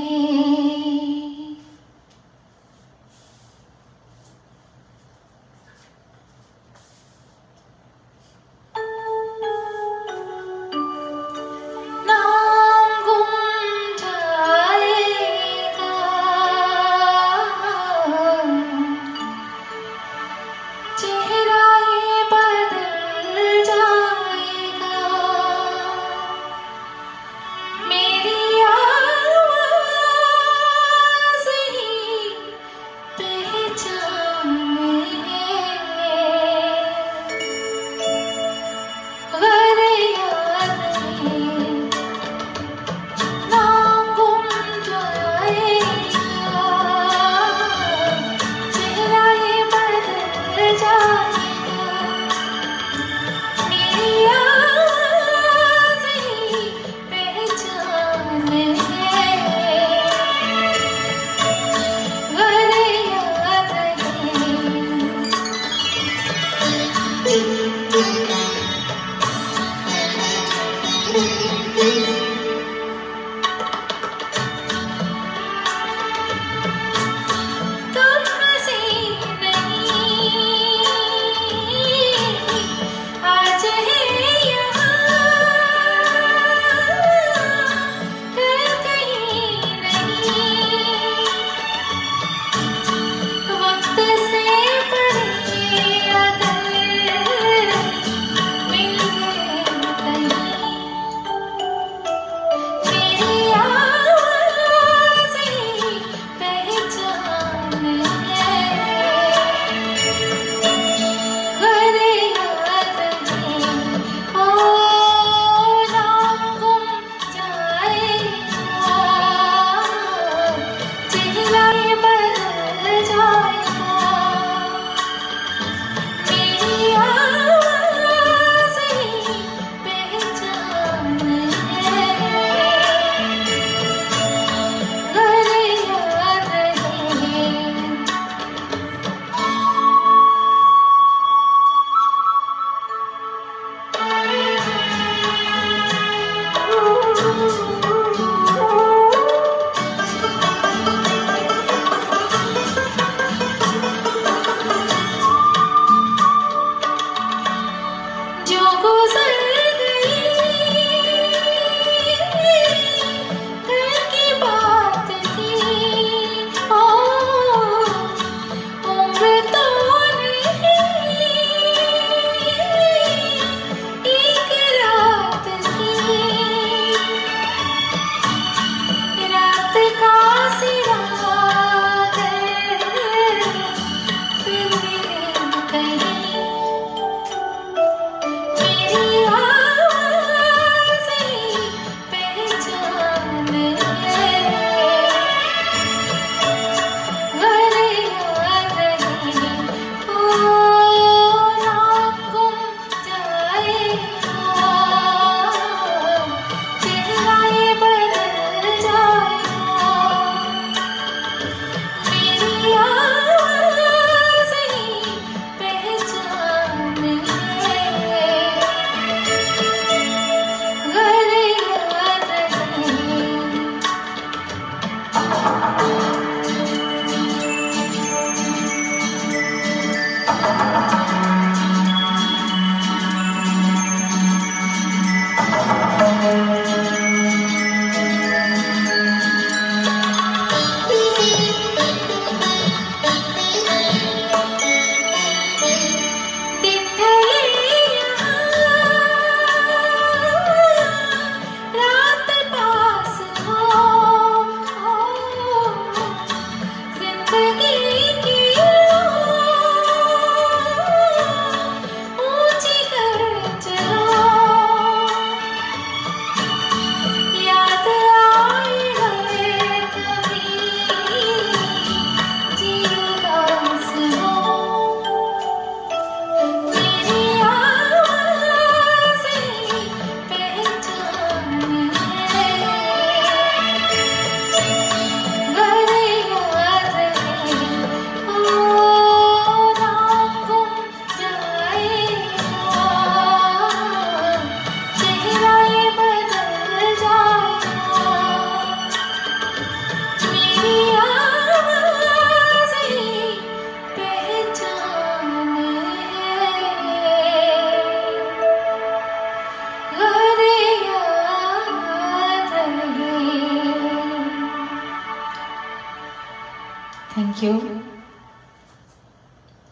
Thank you.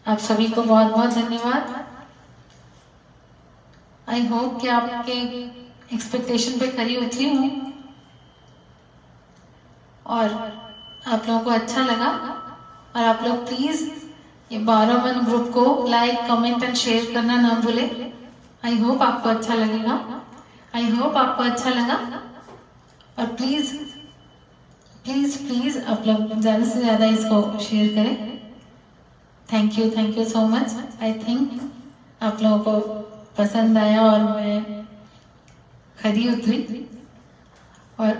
आप सभी को बहुत बहुत धन्यवाद। आई होप कि आपके एक्सपेक्टेशन पे खरी उतरी हूँ और आप लोगों को अच्छा लगा। और आप लोग प्लीज ये 12 मन ग्रुप को लाइक, कमेंट एंड शेयर करना ना भूले। आई होप आपको अच्छा लगेगा। आई होप आपको अच्छा लगा। और प्लीज प्लीज प्लीज आप लोग ज्यादा से ज्यादा इसको शेयर करें। Thank you so much. I think आप लोगों को पसंद आया और मैं खरी उतरी। और